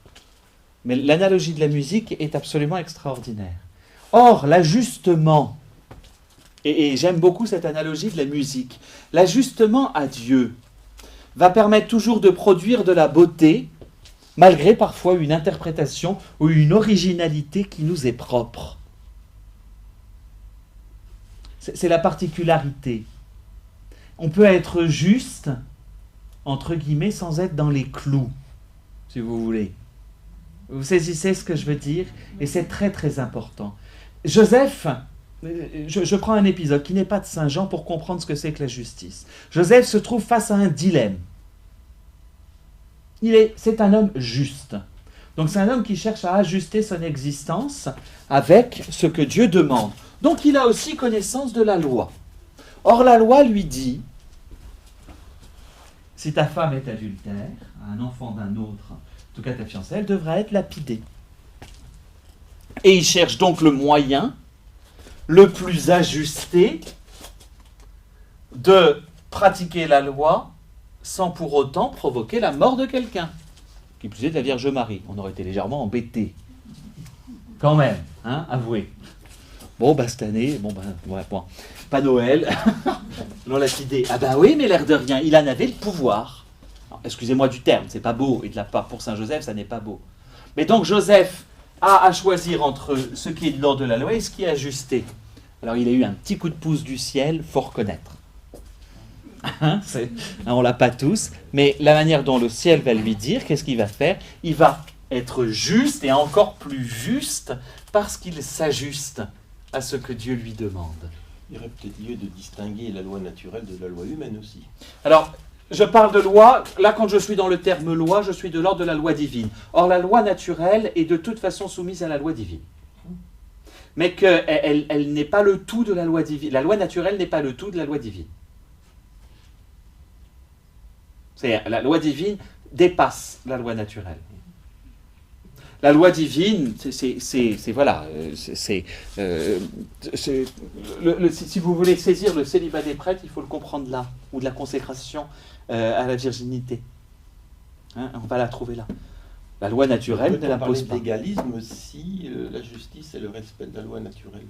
Mais l'analogie de la musique est absolument extraordinaire. Or, l'ajustement, et j'aime beaucoup cette analogie de la musique, l'ajustement à Dieu va permettre toujours de produire de la beauté, malgré parfois une interprétation ou une originalité qui nous est propre. C'est la particularité. On peut être juste, entre guillemets, sans être dans les clous, si vous voulez. Vous saisissez ce que je veux dire? Et c'est très très important. Joseph, je prends un épisode qui n'est pas de Saint Jean pour comprendre ce que c'est que la justice. Joseph se trouve face à un dilemme. C'est un homme juste. Donc c'est un homme qui cherche à ajuster son existence avec ce que Dieu demande. Donc il a aussi connaissance de la loi. Or la loi lui dit, si ta femme est adultère, un enfant d'un autre, en tout cas ta fiancée, elle devra être lapidée. Et il cherche donc le moyen le plus ajusté de pratiquer la loi sans pour autant provoquer la mort de quelqu'un. Qui plus est de la Vierge Marie. On aurait été légèrement embêtés. Quand même, hein, avouez. Bon, cette année, ouais, bon. Pas Noël. On l'a idée. Ah oui, mais l'air de rien, il en avait le pouvoir. Alors, excusez-moi du terme, c'est pas beau. Et de la part pour Saint Joseph, ça n'est pas beau. Mais donc Joseph a à choisir entre ce qui est de l'ordre de la loi et ce qui est ajusté. Alors il a eu un petit coup de pouce du ciel, faut reconnaître. On l'a pas tous, mais la manière dont le ciel va lui dire, qu'est-ce qu'il va faire? Il va être juste et encore plus juste parce qu'il s'ajuste à ce que Dieu lui demande.
Il y aurait peut-être lieu de distinguer la loi naturelle de la loi humaine aussi.
Alors, je parle de loi, là quand je suis dans le terme loi, je suis de l'ordre de la loi divine. Or la loi naturelle est de toute façon soumise à la loi divine. Mais qu'elle n'est pas le tout de la loi divine. La loi naturelle n'est pas le tout de la loi divine. C'est-à-dire, la loi divine dépasse la loi naturelle. La loi divine, si vous voulez saisir le célibat des prêtres, il faut le comprendre là, ou de la consécration à la virginité. Hein, on va la trouver là. La loi naturelle ne la pose pas.
On peut parler d'égalisme si la justice est le respect de la loi naturelle.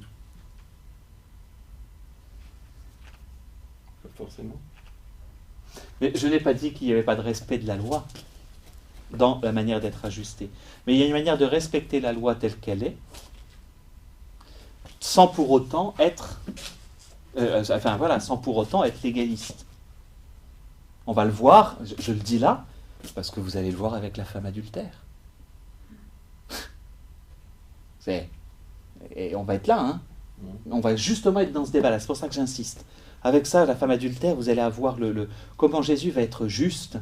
Pas forcément.
Mais je n'ai pas dit qu'il n'y avait pas de respect de la loi dans la manière d'être ajusté. Mais il y a une manière de respecter la loi telle qu'elle est, sans pour autant être, sans pour autant être légaliste. On va le voir, je le dis là, parce que vous allez le voir avec la femme adultère. Et on va être là, hein. On va justement être dans ce débat-là, c'est pour ça que j'insiste. Avec ça, la femme adultère, vous allez avoir comment Jésus va être juste,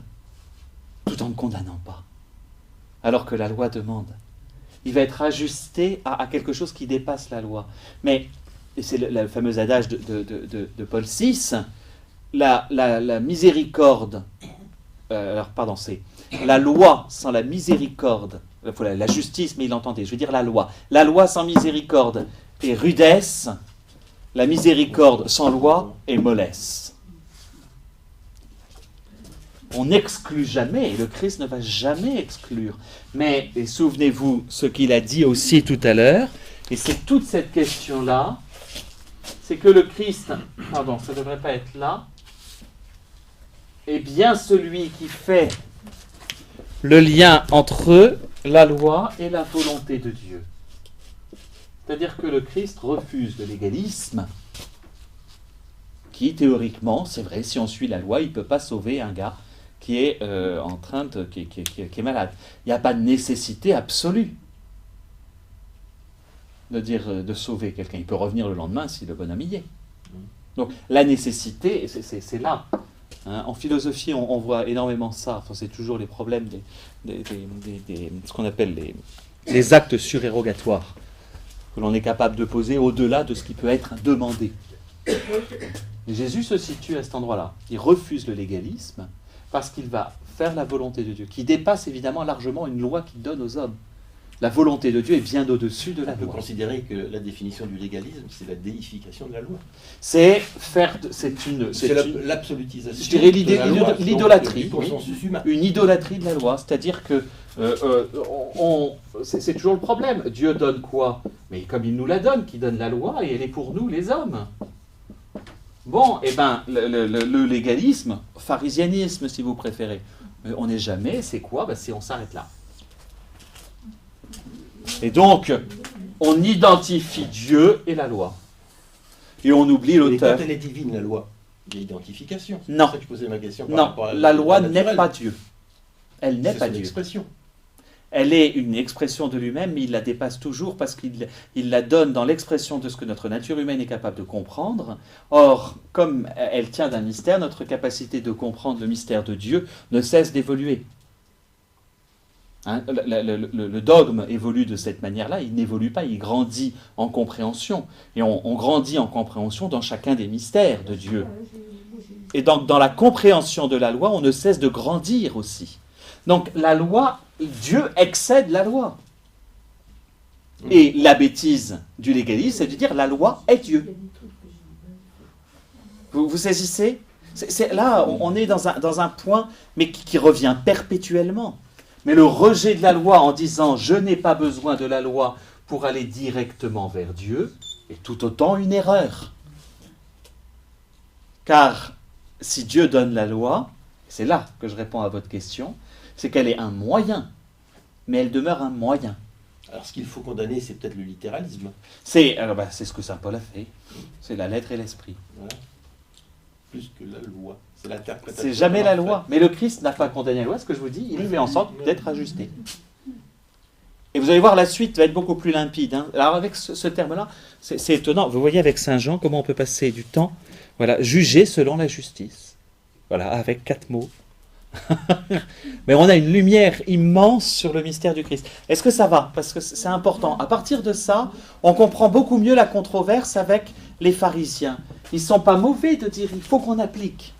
tout en ne condamnant pas. Alors que la loi demande. Il va être ajusté à quelque chose qui dépasse la loi. Mais, et c'est le fameux adage de Paul VI, la miséricorde, c'est la loi sans la miséricorde, la justice, mais il entendait, je veux dire la loi. La loi sans miséricorde est rudesse, la miséricorde sans loi est mollesse. On n'exclut jamais, et le Christ ne va jamais exclure. Mais, et souvenez-vous ce qu'il a dit aussi tout à l'heure, et c'est toute cette question-là, c'est que le Christ, ça ne devrait pas être là, est bien celui qui fait le lien entre la loi et la volonté de Dieu. C'est-à-dire que le Christ refuse le légalisme, qui théoriquement, c'est vrai, si on suit la loi, il ne peut pas sauver un gars qui est qui est malade. Il n'y a pas de nécessité absolue de sauver quelqu'un. Il peut revenir le lendemain si le bonhomme y est. Donc la nécessité, c'est là. Hein, en philosophie, on voit énormément ça. Enfin, c'est toujours les problèmes ce qu'on appelle les actes surérogatoires que l'on est capable de poser au-delà de ce qui peut être demandé. Et Jésus se situe à cet endroit-là. Il refuse le légalisme parce qu'il va faire la volonté de Dieu, qui dépasse évidemment largement une loi qu'il donne aux hommes. La volonté de Dieu est bien au-dessus de la loi.
On peut considérer que la définition du légalisme, c'est la déification de la loi.
C'est
l'absolutisation.
Je dirais l'idolâtrie.
Une
idolâtrie de la loi. C'est-à-dire que c'est toujours le problème. Dieu donne quoi? Mais comme il nous la donne, qui donne la loi, et elle est pour nous, les hommes. Bon, le légalisme, pharisianisme si vous préférez, on n'est jamais, c'est quoi? On s'arrête là. Et donc, on identifie Dieu et la loi. Et on oublie l'auteur.
Quand elle est divine, la loi, il y a identification.
Non.
C'est pour ça que je posais ma question.
Non, la loi n'est pas Dieu. Elle n'est pas Dieu.
Expression.
Elle est une expression de lui-même, mais il la dépasse toujours parce qu'il la donne dans l'expression de ce que notre nature humaine est capable de comprendre. Or, comme elle tient d'un mystère, notre capacité de comprendre le mystère de Dieu ne cesse d'évoluer. Hein, le dogme évolue de cette manière-là, il n'évolue pas, il grandit en compréhension. Et on grandit en compréhension dans chacun des mystères de Dieu. Et donc, dans la compréhension de la loi, on ne cesse de grandir aussi. Donc, la loi, Dieu excède la loi. Et la bêtise du légalisme, c'est de dire la loi est Dieu. Vous saisissez? Là, on est dans un point, mais qui revient perpétuellement. Mais le rejet de la loi en disant « je n'ai pas besoin de la loi pour aller directement vers Dieu » est tout autant une erreur. Car si Dieu donne la loi, c'est là que je réponds à votre question, c'est qu'elle est un moyen, mais elle demeure un moyen.
Alors ce qu'il faut condamner, c'est peut-être le littéralisme.
C'est ce que saint Paul a fait. C'est la lettre et l'esprit.
Voilà. Plus que la loi. C'est l'interprétation.
C'est jamais la loi. Mais le Christ n'a pas condamné la loi, ce que je vous dis, il fait en sorte d'être ajusté. Et vous allez voir, la suite va être beaucoup plus limpide. Hein. Alors avec ce terme-là, c'est étonnant. Vous voyez avec Saint Jean comment on peut passer du temps, voilà, juger selon la justice. Voilà, avec 4 mots. Mais on a une lumière immense sur le mystère du Christ. Est-ce que ça va? Parce que c'est important. À partir de ça, on comprend beaucoup mieux la controverse avec les pharisiens. Ils ne sont pas mauvais de dire il faut qu'on applique.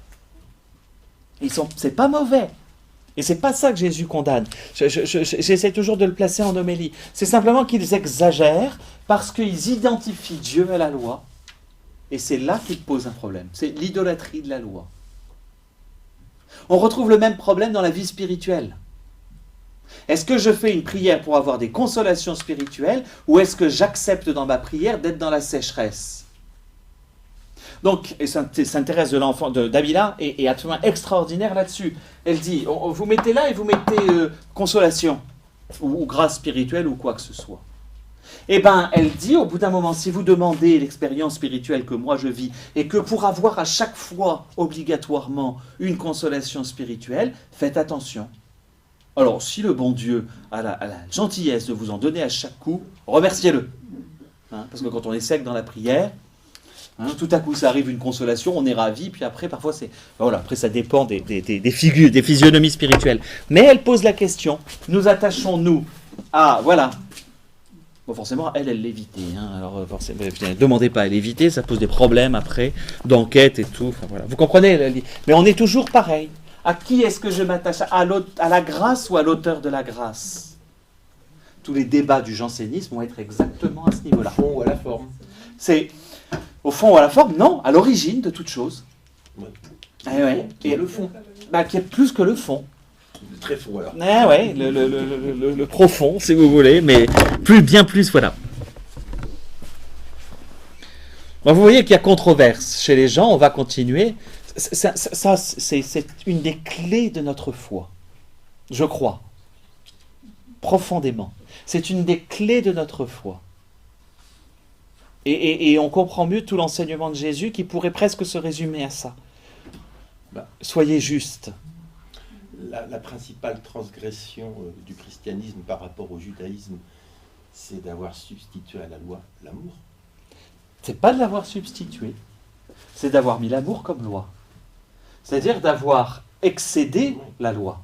C'est pas mauvais. Et c'est pas ça que Jésus condamne. J'essaie toujours de le placer en homélie. C'est simplement qu'ils exagèrent parce qu'ils identifient Dieu à la loi. Et c'est là qu'ils posent un problème. C'est l'idolâtrie de la loi. On retrouve le même problème dans la vie spirituelle. Est-ce que je fais une prière pour avoir des consolations spirituelles ou est-ce que j'accepte dans ma prière d'être dans la sécheresse? Donc, et Sainte Thérèse de l'Enfant d'Avila est absolument extraordinaire là-dessus. Elle dit, vous mettez là et vous mettez consolation ou grâce spirituelle ou quoi que ce soit. Eh bien, elle dit, au bout d'un moment, si vous demandez l'expérience spirituelle que moi je vis, et que pour avoir à chaque fois, obligatoirement, une consolation spirituelle, faites attention. Alors, si le bon Dieu a la gentillesse de vous en donner à chaque coup, remerciez-le. Hein, parce que quand on est sec dans la prière, hein, tout à coup ça arrive une consolation, on est ravi, puis après, parfois, voilà, après ça dépend des figures, des physionomies spirituelles. Mais elle pose la question, nous attachons-nous à, voilà. Bon, forcément, elle l'évitait. Hein. Alors, forcément, ne demandez pas à l'éviter, ça pose des problèmes après, d'enquête et tout. Enfin, voilà. Vous comprenez? Mais on est toujours pareil. À qui est-ce que je m'attache? À la grâce ou à l'auteur de la grâce? Tous les débats du jansénisme vont être exactement à ce niveau-là.
Au fond ou à la forme?
C'est au fond ou à la forme? Non, à l'origine de toute chose.
Ouais.
Qui est le fond. Qui est plus que le fond.
Très faux alors.
Ouais, le profond, si vous voulez, mais bien plus, voilà. Bon, vous voyez qu'il y a controverse chez les gens, on va continuer. Ça, c'est une des clés de notre foi, je crois, profondément. C'est une des clés de notre foi. Et on comprend mieux tout l'enseignement de Jésus qui pourrait presque se résumer à ça. Soyez justes.
La principale transgression du christianisme par rapport au judaïsme, c'est d'avoir substitué à la loi l'amour.
C'est pas de l'avoir substitué, c'est d'avoir mis l'amour comme loi. C'est-à-dire d'avoir excédé la loi.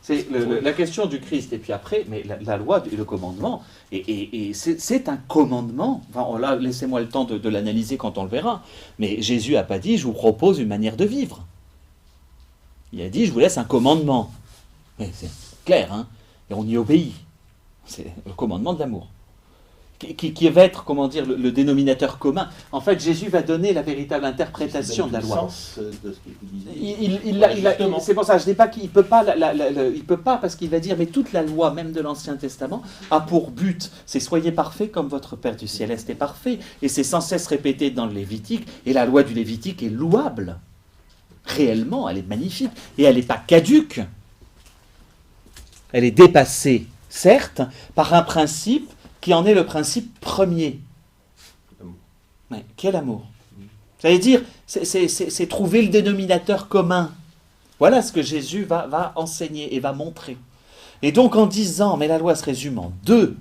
C'est la question du Christ, et puis après, mais la loi et le commandement, et c'est un commandement. Enfin, là, laissez-moi le temps de l'analyser quand on le verra. Mais Jésus n'a pas dit, je vous propose une manière de vivre. Il a dit, je vous laisse un commandement. Mais c'est clair, hein, et on y obéit. C'est le commandement de l'amour. Qui va être, comment dire, le dénominateur commun. En fait, Jésus va donner la véritable interprétation de la loi.
Sens de ce que vous disiez.
C'est pour ça, je ne dis pas qu'il ne peut pas, il peut pas, parce qu'il va dire, mais toute la loi, même de l'Ancien Testament, a pour but, c'est soyez parfaits comme votre Père du Céleste est parfait. Et c'est sans cesse répété dans le Lévitique, et la loi du Lévitique est louable. Réellement, elle est magnifique, et elle n'est pas caduque. Elle est dépassée, certes, par un principe qui en est le principe premier. Ouais, qui est l'amour. Ça veut dire, c'est trouver le dénominateur commun. Voilà ce que Jésus va enseigner et va montrer. Et donc en disant, mais la loi se résume en 2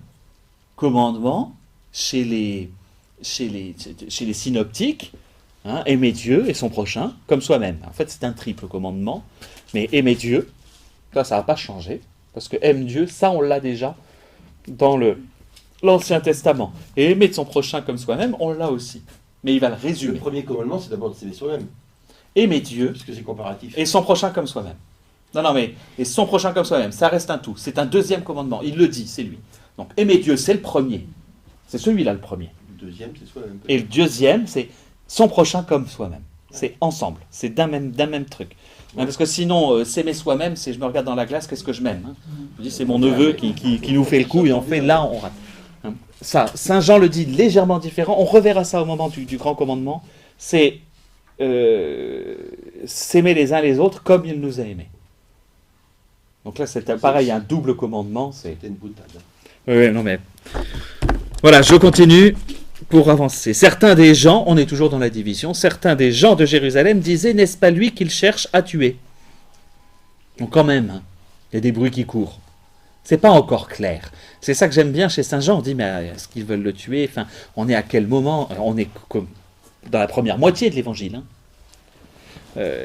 commandements chez les synoptiques, hein, aimer Dieu et son prochain, comme soi-même. En fait, c'est un triple commandement, mais aimer Dieu, ça ne va pas changer, parce que aime Dieu, ça on l'a déjà dans l'Ancien Testament. Et aimer de son prochain comme soi-même, on l'a aussi. Mais il va le résumer.
Le premier commandement, c'est d'abord de s'aimer soi-même.
Aimer Dieu.
Puisque c'est comparatif.
Et son prochain comme soi-même. Non, mais et son prochain comme soi-même, ça reste un tout. C'est un 2e commandement. Il le dit, c'est lui. Donc aimer Dieu, c'est le premier. C'est celui-là le premier.
Le 2e, c'est soi-même.
Et le 2e, c'est son prochain comme soi-même. C'est ensemble, c'est d'un même truc. Hein, parce que sinon, s'aimer soi-même, c'est je me regarde dans la glace, qu'est-ce que je m'aime, hein. Je dis c'est mon neveu qui nous fait le coup et en fait là on rate. Hein. Ça, Saint Jean le dit légèrement différent, on reverra ça au moment du grand commandement, c'est s'aimer les uns les autres comme il nous a aimés. Donc là c'est pareil, un double commandement.
C'était une boutade.
Oui, non mais... Voilà, je continue pour avancer. Certains des gens, on est toujours dans la division, certains des gens de Jérusalem disaient, n'est-ce pas lui qu'il cherche à tuer? Donc quand même, hein, il y a des bruits qui courent. C'est pas encore clair. C'est ça que j'aime bien chez Saint Jean. On dit, mais est-ce qu'ils veulent le tuer? Enfin, on est à quel moment? On est comme dans la première moitié de l'évangile. Hein.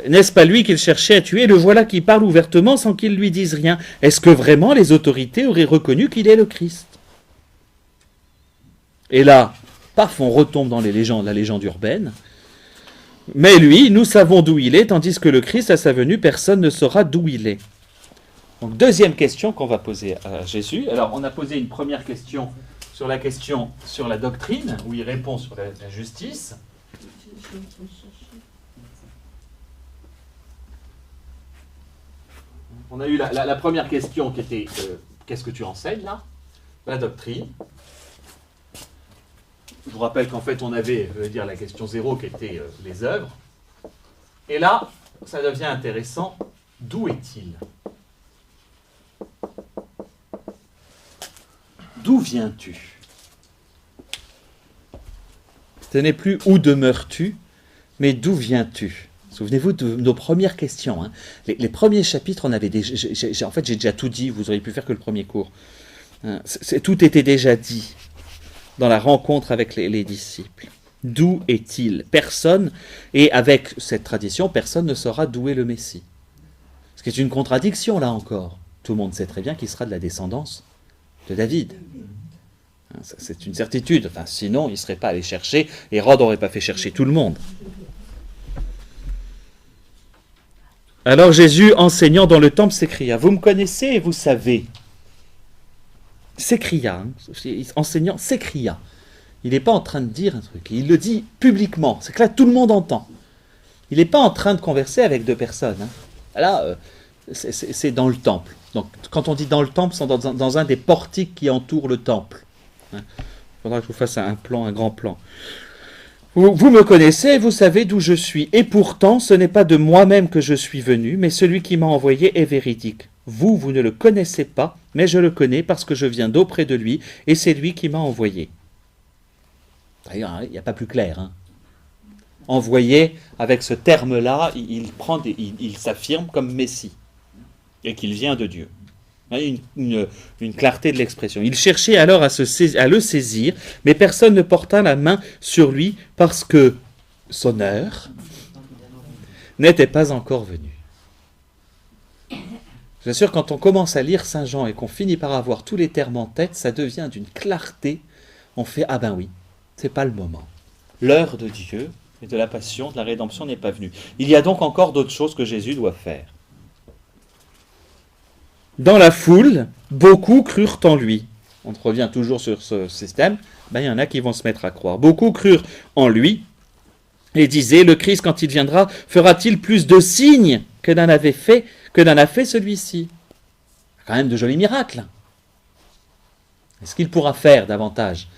N'est-ce pas lui qu'il cherchait à tuer? Le voilà qui parle ouvertement sans qu'il lui dise rien. Est-ce que vraiment les autorités auraient reconnu qu'il est le Christ? Et là, paf, on retombe dans la légende urbaine. Mais lui, nous savons d'où il est, tandis que le Christ, à sa venue, personne ne saura d'où il est. Donc, deuxième question qu'on va poser à Jésus. Alors, on a posé une première question sur la doctrine, où il répond sur la justice. On a eu la première question qui était qu'est-ce que tu enseignes là? La doctrine. Je vous rappelle qu'en fait on avait la question 0 qui était les œuvres. Et là, ça devient intéressant. D'où est-il? D'où viens-tu? Ce n'est plus où demeures-tu, mais d'où viens-tu? Souvenez-vous de nos premières questions. Hein. Les premiers chapitres, on avait déjà, en fait, j'ai déjà tout dit, vous auriez pu faire que le premier cours. Hein, tout était déjà dit dans la rencontre avec les disciples. D'où est-il? Personne, et avec cette tradition, personne ne saura d'où est le Messie. Ce qui est une contradiction, là encore. Tout le monde sait très bien qu'il sera de la descendance de David. Hein, c'est une certitude. Enfin, sinon, il ne serait pas allé chercher, Hérode n'aurait pas fait chercher tout le monde. Alors Jésus, enseignant dans le temple, s'écria, « Vous me connaissez et vous savez. » S'écria, hein, enseignant, s'écria. Il n'est pas en train de dire un truc, il le dit publiquement, c'est que là tout le monde entend. Il n'est pas en train de converser avec deux personnes. Hein. Là, c'est dans le temple. Donc quand on dit dans le temple, c'est dans un des portiques qui entourent le temple. Hein. Il faudra que je vous fasse un grand plan. Vous me connaissez, vous savez d'où je suis. Et pourtant, ce n'est pas de moi-même que je suis venu, mais celui qui m'a envoyé est véridique. Vous ne le connaissez pas, mais je le connais parce que je viens d'auprès de lui, et c'est lui qui m'a envoyé. D'ailleurs, il n'y a pas plus clair. Hein. Envoyé, avec ce terme-là, il s'affirme comme Messie, et qu'il vient de Dieu. Une clarté de l'expression. Il cherchait alors à le saisir, mais personne ne porta la main sur lui parce que son heure n'était pas encore venue. Je suis sûr, quand on commence à lire Saint Jean et qu'on finit par avoir tous les termes en tête, ça devient d'une clarté. On fait, ah ben oui, c'est pas le moment. L'heure de Dieu et de la passion, de la rédemption n'est pas venue. Il y a donc encore d'autres choses que Jésus doit faire. Dans la foule, beaucoup crurent en lui. On revient toujours sur ce système. Ben, il y en a qui vont se mettre à croire. Beaucoup crurent en lui et disaient, le Christ, quand il viendra, fera-t-il plus de signes que n'en a fait celui-ci? Quand même de jolis miracles. Est-ce qu'il pourra faire davantage?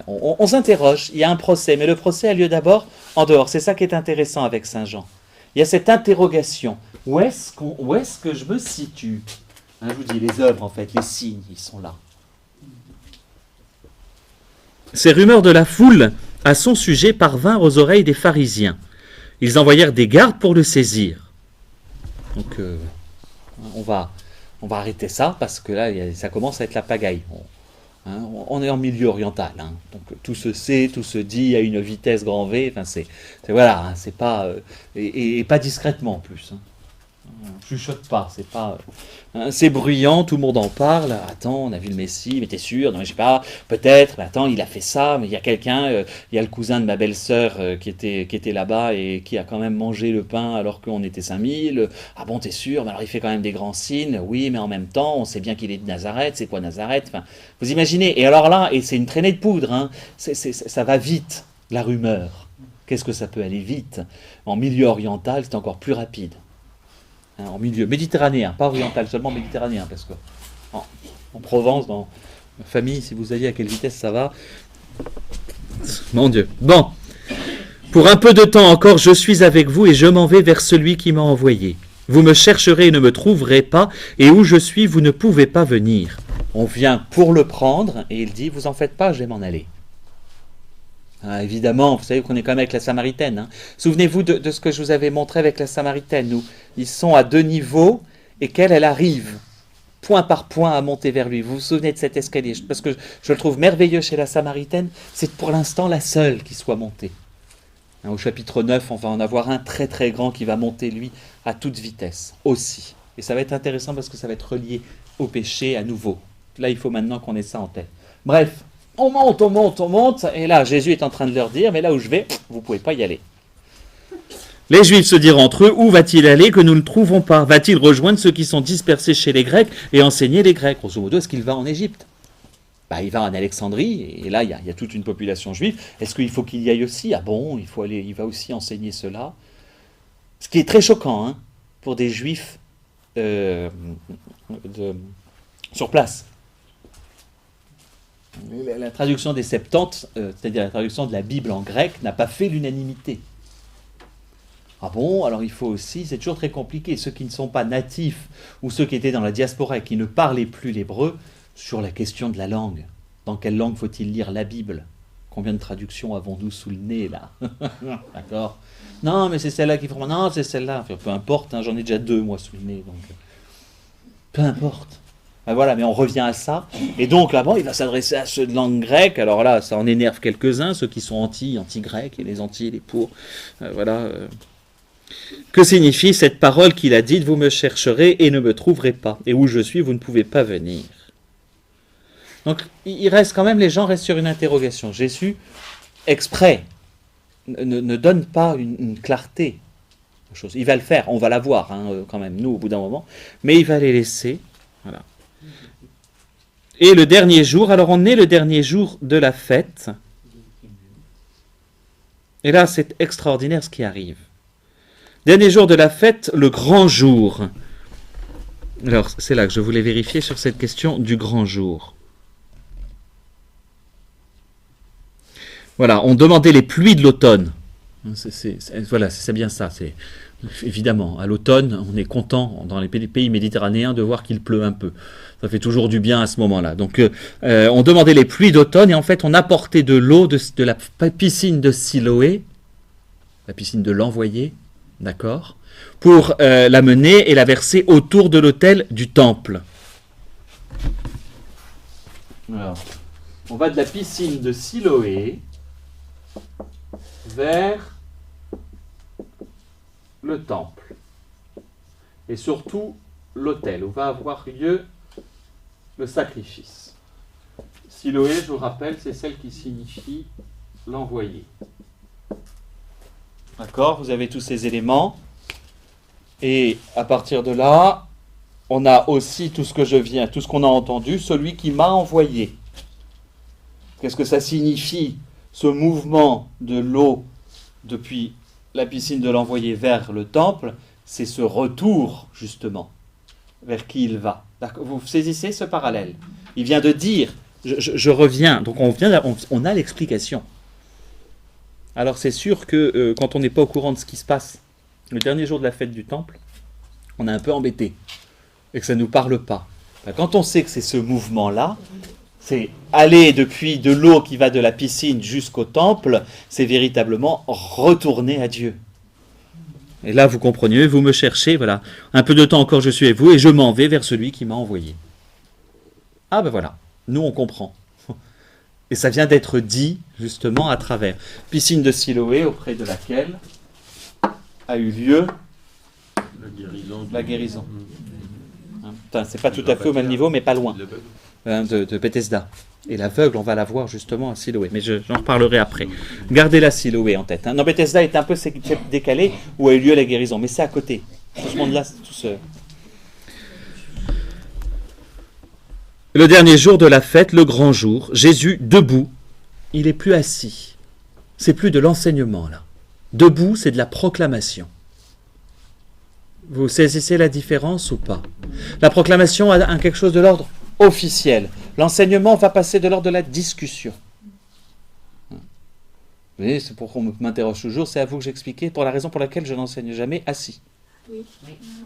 On s'interroge, il y a un procès, mais le procès a lieu d'abord en dehors. C'est ça qui est intéressant avec Saint Jean. Il y a cette interrogation. Où est-ce que je me situe? Hein, je vous dis, les œuvres, en fait, les signes, ils sont là. Ces rumeurs de la foule à son sujet parvinrent aux oreilles des pharisiens. Ils envoyèrent des gardes pour le saisir. Donc, on va arrêter ça, parce que là, ça commence à être la pagaille. On est en milieu oriental, hein, donc tout se sait, tout se dit à une vitesse grand V, enfin voilà, hein, c'est pas, et pas discrètement en plus. Hein. Chuchote pas, c'est pas, hein, c'est bruyant, tout le monde en parle. Attends, on a vu le Messie, mais t'es sûr? Non, mais je sais pas, peut-être. Mais attends, il a fait ça, mais il y a quelqu'un, il y a le cousin de ma belle-sœur qui était là-bas et qui a quand même mangé le pain alors qu'on était 5000. Ah bon, t'es sûr? Mais alors il fait quand même des grands signes. Oui, mais en même temps, on sait bien qu'il est de Nazareth. C'est quoi Nazareth? Enfin, vous imaginez? Et alors là, et c'est une traînée de poudre. Hein, ça va vite, la rumeur. Qu'est-ce que ça peut aller vite? En milieu oriental, c'est encore plus rapide. Hein, en milieu méditerranéen, pas oriental, seulement méditerranéen, parce que en Provence, dans ma famille, si vous saviez à quelle vitesse ça va, mon Dieu. Bon, pour un peu de temps encore, je suis avec vous et je m'en vais vers celui qui m'a envoyé. Vous me chercherez et ne me trouverez pas, et où je suis, vous ne pouvez pas venir. On vient pour le prendre, et il dit, vous en faites pas, je vais m'en aller. Ah, évidemment, vous savez qu'on est quand même avec la Samaritaine. Hein. Souvenez-vous de ce que je vous avais montré avec la Samaritaine, où ils sont à 2 niveaux, et qu'elle arrive, point par point, à monter vers lui. Vous vous souvenez de cet escalier? Parce que je le trouve merveilleux chez la Samaritaine, c'est pour l'instant la seule qui soit montée. Au chapitre 9, on va en avoir un très très grand qui va monter, lui, à toute vitesse, aussi. Et ça va être intéressant parce que ça va être relié au péché à nouveau. Là, il faut maintenant qu'on ait ça en tête. Bref, on monte, et là, Jésus est en train de leur dire, mais là où je vais, vous ne pouvez pas y aller. Les Juifs se diront entre eux, où va-t-il aller que nous ne le trouvons pas? Va-t-il rejoindre ceux qui sont dispersés chez les Grecs et enseigner les Grecs? Grosso modo, est-ce qu'il va en Égypte? Il va en Alexandrie, et là, il y a toute une population juive. Est-ce qu'il faut qu'il y aille aussi? Ah bon, il va aussi enseigner cela. Ce qui est très choquant, hein, pour des Juifs sur place. La traduction des Septante, c'est-à-dire la traduction de la Bible en grec, n'a pas fait l'unanimité. Ah bon, alors il faut aussi, c'est toujours très compliqué, ceux qui ne sont pas natifs, ou ceux qui étaient dans la diaspora et qui ne parlaient plus l'hébreu, sur la question de la langue. Dans quelle langue faut-il lire la Bible? Combien de traductions avons-nous sous le nez, là? D'accord? Non, mais c'est celle-là qu'il faut... Non, c'est celle-là. Enfin, peu importe, hein, j'en ai déjà 2, moi, sous le nez. Donc... Peu importe. Voilà, mais on revient à ça. Et donc, là-bas, il va s'adresser à ceux de langue grecque. Alors là, ça en énerve quelques-uns, ceux qui sont anti-grecs, et les anti, les pour. Voilà. Que signifie cette parole qu'il a dite? Vous me chercherez et ne me trouverez pas. Et où je suis, vous ne pouvez pas venir. Donc, il reste quand même, les gens restent sur une interrogation. Jésus, exprès, ne donne pas une clarté aux choses. Il va le faire, on va la voir quand même, nous, au bout d'un moment, mais il va les laisser. Voilà. Et le dernier jour, alors on est le dernier jour de la fête, et là, c'est extraordinaire ce qui arrive. Dernier jour de la fête, le grand jour. Alors, c'est là que je voulais vérifier sur cette question du grand jour. Voilà, on demandait les pluies de l'automne. Voilà, c'est bien ça. Évidemment, à l'automne, on est content dans les pays méditerranéens de voir qu'il pleut un peu. Ça fait toujours du bien à ce moment-là. Donc, on demandait les pluies d'automne et en fait, on apportait de l'eau de la piscine de Siloé, la piscine de l'envoyé, d'accord, pour la mener et la verser autour de l'autel du temple. Alors, on va de la piscine de Siloé vers le temple et surtout l'autel où va avoir lieu le sacrifice. Siloé, je vous rappelle, c'est celle qui signifie l'envoyé. D'accord, vous avez tous ces éléments et à partir de là, on a aussi tout ce qu'on a entendu, celui qui m'a envoyé. Qu'est-ce que ça signifie? Ce mouvement de l'eau depuis la piscine de l'envoyé vers le temple, c'est ce retour, justement, vers qui il va. Vous saisissez ce parallèle? Il vient de dire, je reviens, donc on a l'explication. Alors c'est sûr que quand on n'est pas au courant de ce qui se passe, le dernier jour de la fête du temple, on est un peu embêté, et que ça ne nous parle pas. Quand on sait que c'est ce mouvement-là, c'est aller depuis de l'eau qui va de la piscine jusqu'au temple, c'est véritablement retourner à Dieu. Et là, vous comprenez, vous me cherchez, voilà. Un peu de temps encore, je suis avec vous, et je m'en vais vers celui qui m'a envoyé. Ah ben voilà, nous on comprend. Et ça vient d'être dit, justement, à travers. Piscine de Siloé, auprès de laquelle a eu lieu la guérison. C'est pas tout à fait au même niveau, mais pas loin. De Bethesda. Et l'aveugle, on va la voir justement à Siloé. Mais j'en reparlerai après. Gardez la Siloé en tête. Non, Bethesda est un peu décalé où a eu lieu la guérison. Mais c'est à côté. Tout ce monde-là, c'est tout ce... Le dernier jour de la fête, le grand jour, Jésus debout. Il n'est plus assis. C'est plus de l'enseignement là. Debout, c'est de la proclamation. Vous saisissez la différence ou pas? La proclamation a quelque chose de l'ordre officiel. L'enseignement va passer de l'ordre de la discussion. Vous voyez, c'est pourquoi on m'interroge toujours, c'est à vous que j'expliquais, pour la raison pour laquelle je n'enseigne jamais assis.
Oui.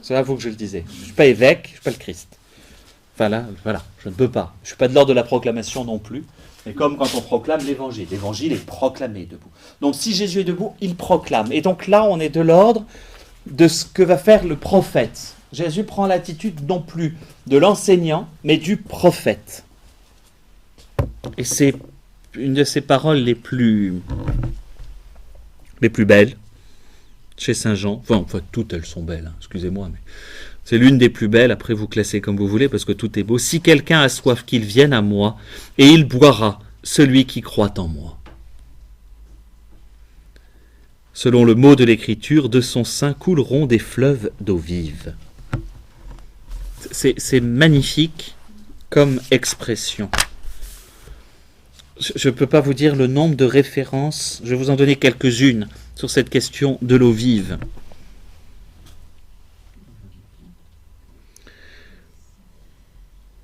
C'est à vous que je le disais. Je ne suis pas évêque, je ne suis pas le Christ. Voilà, je ne peux pas. Je ne suis pas de l'ordre de la proclamation non plus. Mais comme quand on proclame l'évangile est proclamé debout. Donc si Jésus est debout, il proclame. Et donc là, on est de l'ordre de ce que va faire le prophète. Jésus prend l'attitude non plus de l'enseignant, mais du prophète. Et c'est une de ses paroles les plus belles chez Saint Jean. Enfin, toutes elles sont belles, hein, excusez-moi, mais c'est l'une des plus belles. Après, vous classez comme vous voulez, parce que tout est beau. Si quelqu'un a soif, qu'il vienne à moi, et il boira, celui qui croit en moi. Selon le mot de l'Écriture, de son sein couleront des fleuves d'eau vive. C'est magnifique comme expression. Je ne peux pas vous dire le nombre de références, je vais vous en donner quelques-unes sur cette question de l'eau vive.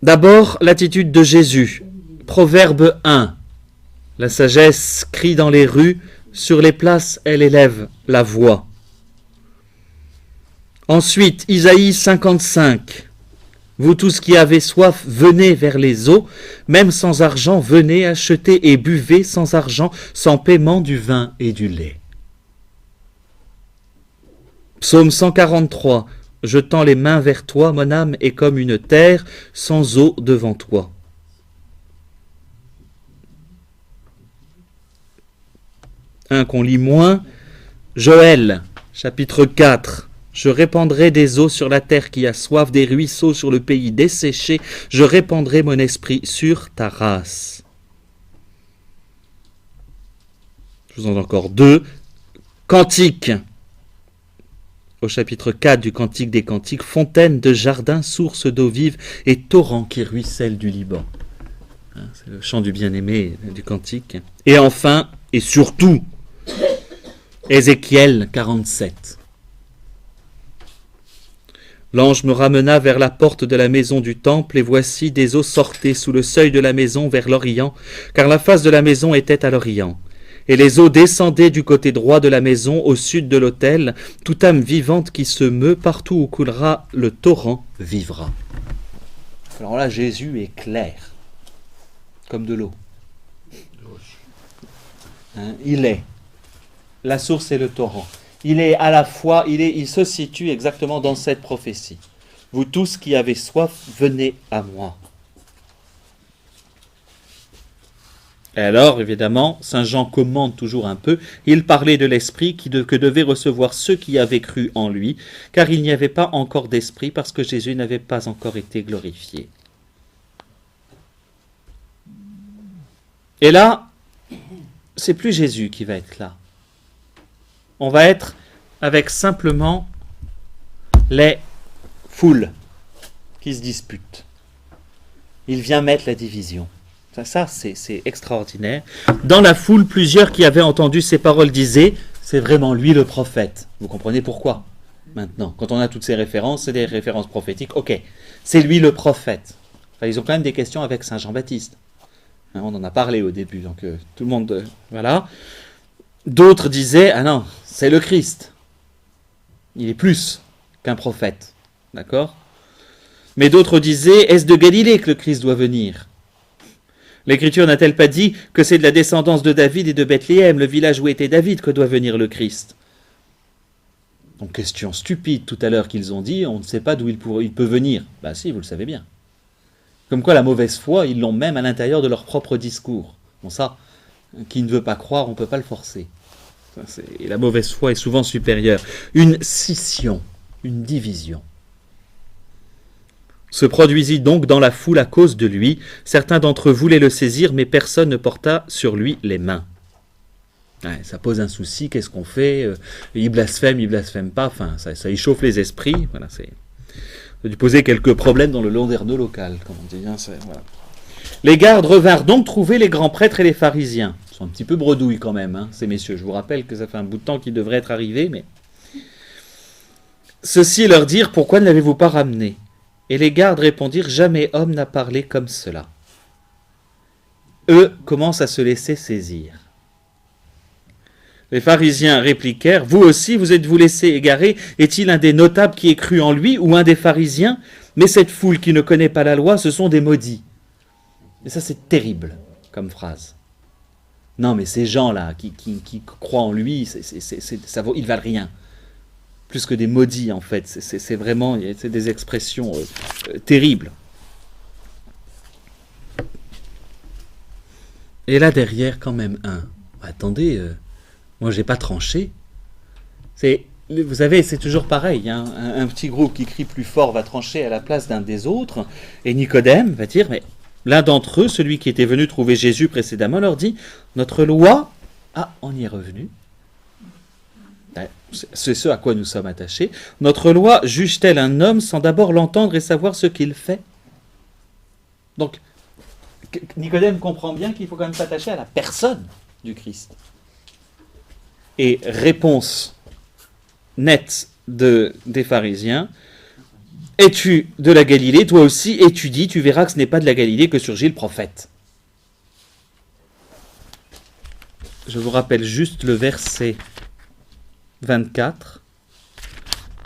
D'abord, l'attitude de Jésus. Proverbe 1. La sagesse crie dans les rues, sur les places, elle élève la voix. Ensuite, Isaïe 55. Vous tous qui avez soif, venez vers les eaux, même sans argent, venez acheter et buvez sans argent, sans paiement du vin et du lait. Psaume 143. Je tends les mains vers toi, mon âme est comme une terre sans eau devant toi. Un qu'on lit moins, Joël, chapitre 4. Je répandrai des eaux sur la terre qui a soif, des ruisseaux sur le pays desséché. Je répandrai mon esprit sur ta race. Je vous en donne encore deux. Cantique. Au chapitre 4 du Cantique des Cantiques, fontaine de jardin, source d'eau vive et torrent qui ruisselle du Liban. C'est le chant du bien-aimé du Cantique. Et enfin, et surtout, Ézéchiel 47. L'ange me ramena vers la porte de la maison du temple, et voici des eaux sortaient sous le seuil de la maison vers l'Orient, car la face de la maison était à l'Orient. Et les eaux descendaient du côté droit de la maison, au sud de l'autel. Toute âme vivante qui se meut, partout où coulera le torrent, vivra. Alors là, Jésus est clair, comme de l'eau. Il est. La source est le torrent. Il est à la fois, il se situe exactement dans cette prophétie. Vous tous qui avez soif, venez à moi. Et alors, évidemment, Saint Jean commente toujours un peu. Il parlait de l'Esprit que devaient recevoir ceux qui avaient cru en lui, car il n'y avait pas encore d'Esprit, parce que Jésus n'avait pas encore été glorifié. Et là, c'est plus Jésus qui va être là. On va être avec simplement les foules qui se disputent. Il vient mettre la division. Ça c'est extraordinaire. Dans la foule, plusieurs qui avaient entendu ces paroles disaient « C'est vraiment lui le prophète ». Vous comprenez pourquoi maintenant? Quand on a toutes ces références, c'est des références prophétiques. Ok, c'est lui le prophète. Enfin, ils ont quand même des questions avec Saint Jean-Baptiste. On en a parlé au début, donc tout le monde... voilà. D'autres disaient « Ah non, c'est le Christ. Il est plus qu'un prophète. » D'accord? Mais d'autres disaient « Est-ce de Galilée que le Christ doit venir ?» L'Écriture n'a-t-elle pas dit que c'est de la descendance de David et de Bethléem, le village où était David, que doit venir le Christ? Donc, question stupide tout à l'heure qu'ils ont dit, on ne sait pas d'où il peut venir. Ben si, vous le savez bien. Comme quoi la mauvaise foi, ils l'ont même à l'intérieur de leur propre discours. Bon ça, qui ne veut pas croire, on ne peut pas le forcer. Et la mauvaise foi est souvent supérieure. Une scission, une division se produisit donc dans la foule à cause de lui. Certains d'entre eux voulaient le saisir, mais personne ne porta sur lui les mains. Ouais, ça pose un souci, qu'est-ce qu'on fait? Il blasphème pas, enfin, ça échauffe les esprits. Voilà, ça a dû poser quelques problèmes dans le landerneau local, comme on dit. Voilà. Les gardes revinrent donc trouver les grands prêtres et les pharisiens. sont un petit peu bredouilles quand même, hein, ces messieurs. Je vous rappelle que ça fait un bout de temps qu'ils devraient être arrivés, mais... Ceux-ci leur dirent, pourquoi ne l'avez-vous pas ramené? Et les gardes répondirent, jamais homme n'a parlé comme cela. Eux commencent à se laisser saisir. Les pharisiens répliquèrent, vous aussi vous êtes-vous laissé égarer? Est-il un des notables qui ait cru en lui ou un des pharisiens? Mais cette foule qui ne connaît pas la loi, ce sont des maudits. Et ça c'est terrible comme phrase. Non mais ces gens-là qui croient en lui, ils valent rien. Plus que des maudits en fait, c'est vraiment c'est des expressions terribles. Et là derrière quand même attendez, moi j'ai pas tranché. Vous savez, c'est toujours pareil, hein, un petit groupe qui crie plus fort va trancher à la place d'un des autres, et Nicodème va dire, mais l'un d'entre eux, celui qui était venu trouver Jésus précédemment, leur dit, notre loi, on y est revenu, c'est ce à quoi nous sommes attachés, notre loi juge-t-elle un homme sans d'abord l'entendre et savoir ce qu'il fait? Donc, Nicodème comprend bien qu'il faut quand même s'attacher à la personne du Christ. Et réponse nette des pharisiens, es-tu de la Galilée? Toi aussi étudie, tu verras que ce n'est pas de la Galilée que surgit le prophète. Je vous rappelle juste le verset 24.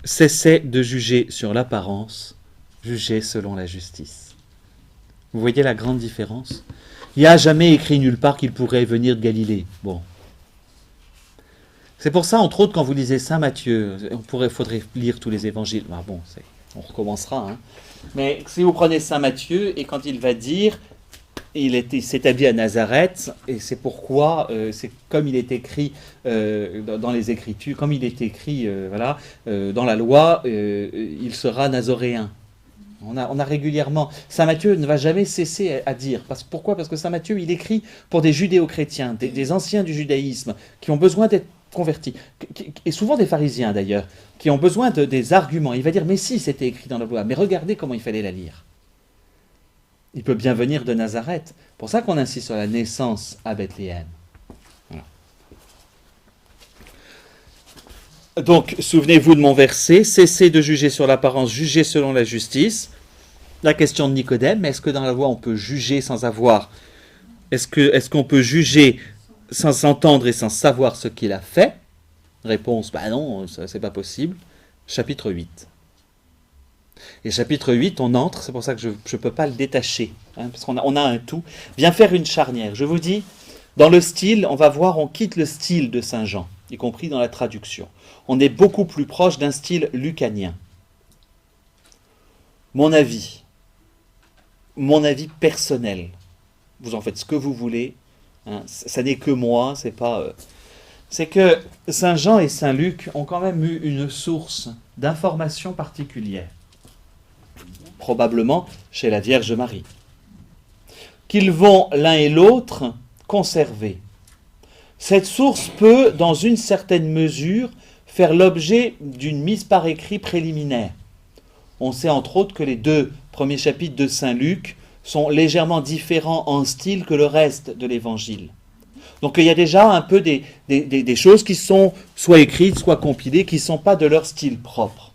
Cessez de juger sur l'apparence, jugez selon la justice. Vous voyez la grande différence? Il n'y a jamais écrit nulle part qu'il pourrait venir de Galilée. Bon. C'est pour ça, entre autres, quand vous lisez Saint Matthieu, faudrait lire tous les évangiles. On recommencera. Hein. Mais si vous prenez Saint Matthieu, et quand il va dire, il s'établit à Nazareth, et c'est pourquoi, c'est comme il est écrit dans les Écritures, comme il est écrit dans la loi, il sera nazoréen. On a régulièrement... Saint Matthieu ne va jamais cesser à dire. Pourquoi? Parce que Saint Matthieu, il écrit pour des judéo-chrétiens, des anciens du judaïsme, qui ont besoin d'être convertis, et souvent des pharisiens d'ailleurs, qui ont besoin des arguments. Il va dire, mais si c'était écrit dans la loi, mais regardez comment il fallait la lire. Il peut bien venir de Nazareth. C'est pour ça qu'on insiste sur la naissance à Bethléem. Voilà. Donc, souvenez-vous de mon verset, cessez de juger sur l'apparence, jugez selon la justice. La question de Nicodème, mais est-ce que dans la loi on peut juger sans avoir... Est-ce qu'on peut juger sans entendre et sans savoir ce qu'il a fait? Réponse, non, ça, c'est pas possible. Chapitre 8. Et chapitre 8, on entre, c'est pour ça que je ne peux pas le détacher, hein, parce qu'on a un tout. Vient faire une charnière. Je vous dis, dans le style, on va voir, on quitte le style de Saint Jean, y compris dans la traduction. On est beaucoup plus proche d'un style lucanien. Mon avis personnel, vous en faites ce que vous voulez, hein, ça n'est que moi, c'est que Saint Jean et Saint Luc ont quand même eu une source d'information particulière, probablement chez la Vierge Marie, qu'ils vont l'un et l'autre conserver. Cette source peut, dans une certaine mesure, faire l'objet d'une mise par écrit préliminaire. On sait entre autres que les 2 premiers chapitres de Saint Luc sont légèrement différents en style que le reste de l'Évangile. Donc il y a déjà un peu des choses qui sont soit écrites, soit compilées, qui ne sont pas de leur style propre.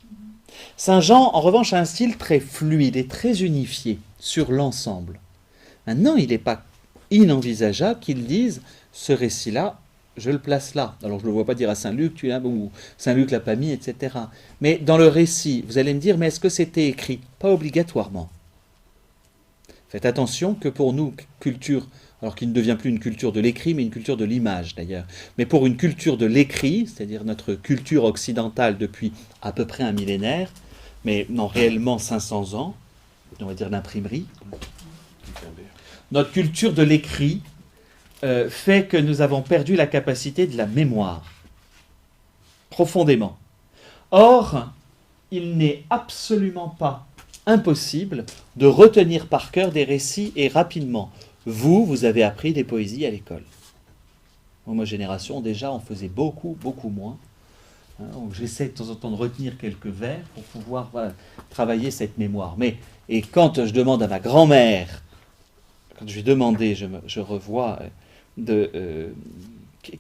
Saint Jean, en revanche, a un style très fluide et très unifié sur l'ensemble. Maintenant, il n'est pas inenvisageable qu'il dise ce récit-là, je le place là. Alors je ne le vois pas dire à Saint Luc, ou Saint Luc l'a pas mis, etc. Mais dans le récit, vous allez me dire, mais est-ce que c'était écrit? Pas obligatoirement. Faites attention que pour nous, culture, alors qu'il ne devient plus une culture de l'écrit, mais une culture de l'image d'ailleurs. Mais pour une culture de l'écrit, c'est-à-dire notre culture occidentale depuis à peu près un millénaire, mais non réellement 500 ans, on va dire l'imprimerie, notre culture de l'écrit fait que nous avons perdu la capacité de la mémoire, profondément. Or, il n'est absolument pas impossible de retenir par cœur des récits et rapidement. Vous avez appris des poésies à l'école. Moi, ma génération, déjà, on faisait beaucoup moins. Hein, donc j'essaie de temps en temps de retenir quelques vers pour pouvoir travailler cette mémoire. Et quand je demande à ma grand-mère, quand je lui ai demandé, je revois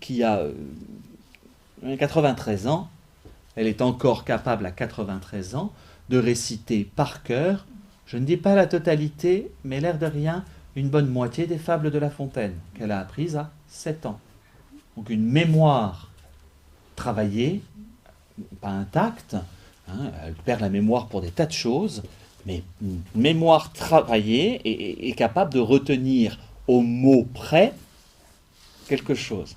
qui a 93 ans, elle est encore capable à 93 ans de réciter par cœur, je ne dis pas la totalité, mais l'air de rien, une bonne moitié des fables de La Fontaine, qu'elle a apprises à 7 ans. Donc une mémoire travaillée, pas intacte, hein, elle perd la mémoire pour des tas de choses, mais une mémoire travaillée et capable de retenir au mot près quelque chose.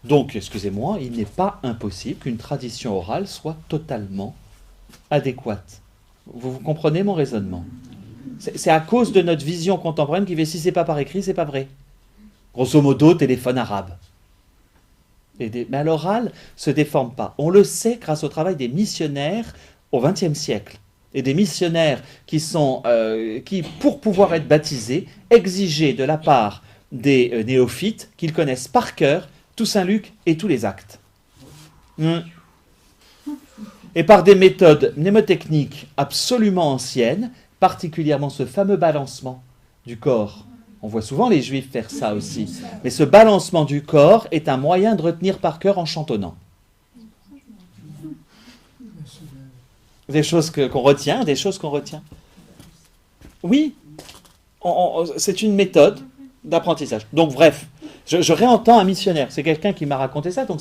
Donc, excusez-moi, il n'est pas impossible qu'une tradition orale soit totalement adéquate. Vous comprenez mon raisonnement? C'est à cause de notre vision contemporaine qui fait si c'est pas par écrit, c'est pas vrai. Grosso modo, téléphone arabe. Mais à l'oral, ne se déforme pas. On le sait grâce au travail des missionnaires au XXe siècle. Et des missionnaires qui, pour pouvoir être baptisés, exigeaient de la part des néophytes qu'ils connaissent par cœur tout Saint-Luc et tous les actes. Et par des méthodes mnémotechniques absolument anciennes, particulièrement ce fameux balancement du corps. On voit souvent les Juifs faire ça aussi. Mais ce balancement du corps est un moyen de retenir par cœur en chantonnant. Des choses qu'on retient, des choses qu'on retient. Oui, c'est une méthode d'apprentissage. Donc bref, je réentends un missionnaire. C'est quelqu'un qui m'a raconté ça. Donc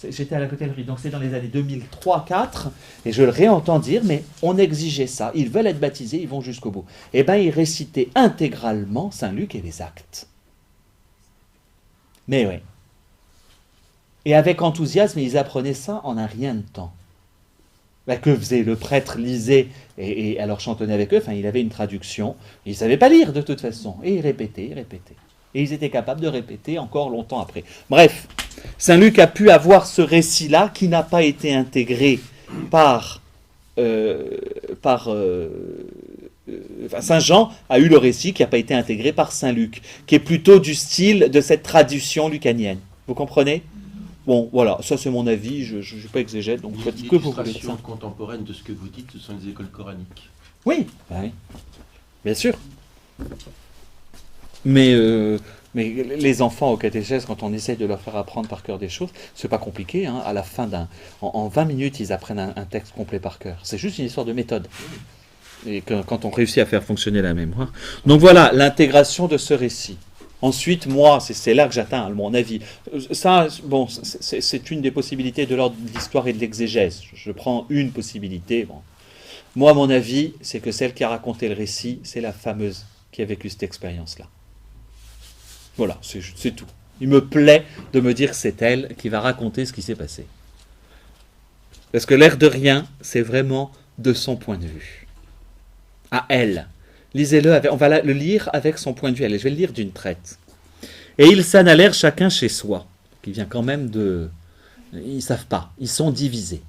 j'étais à la côtellerie. Donc c'est dans les années 2003-2004. Et je le réentends dire, mais on exigeait ça. Ils veulent être baptisés, ils vont jusqu'au bout. Eh bien, ils récitaient intégralement Saint-Luc et les actes. Mais oui. Et avec enthousiasme, ils apprenaient ça en un rien de temps. Ben, que faisait le prêtre, lisait, et alors chantonnait avec eux. Enfin, il avait une traduction. Il ne savait pas lire de toute façon. Et il répétait, il répétait. Et ils étaient capables de répéter encore longtemps après. Bref, Saint-Luc a pu avoir ce récit-là qui n'a pas été intégré par Saint-Jean a eu le récit qui n'a pas été intégré par Saint-Luc, qui est plutôt du style de cette tradition lucanienne. Vous comprenez? Bon, voilà, ça c'est mon avis, je ne suis pas exégète, donc faites que vous voulez.
L'illustration contemporaine de ce que vous dites, ce sont les écoles coraniques.
Oui, oui, bien sûr. Mais les enfants au catéchèse, quand on essaye de leur faire apprendre par cœur des choses, c'est pas compliqué. Hein, à la fin en 20 minutes, ils apprennent un texte complet par cœur. C'est juste une histoire de méthode. Et quand on réussit à faire fonctionner la mémoire. Donc voilà, l'intégration de ce récit. Ensuite, moi, c'est là que j'atteins, à mon avis. Ça, bon, c'est une des possibilités de l'ordre de l'histoire et de l'exégèse. Je prends une possibilité. Bon. Moi, à mon avis, c'est que celle qui a raconté le récit, c'est la fameuse qui a vécu cette expérience-là. Voilà, c'est tout. Il me plaît de me dire que c'est elle qui va raconter ce qui s'est passé. Parce que l'air de rien, c'est vraiment de son point de vue. À elle. Lisez-le, on va le lire avec son point de vue. Allez, je vais le lire d'une traite. Et ils s'en allèrent chacun chez soi. Qui vient quand même de... Ils ne savent pas, ils sont divisés.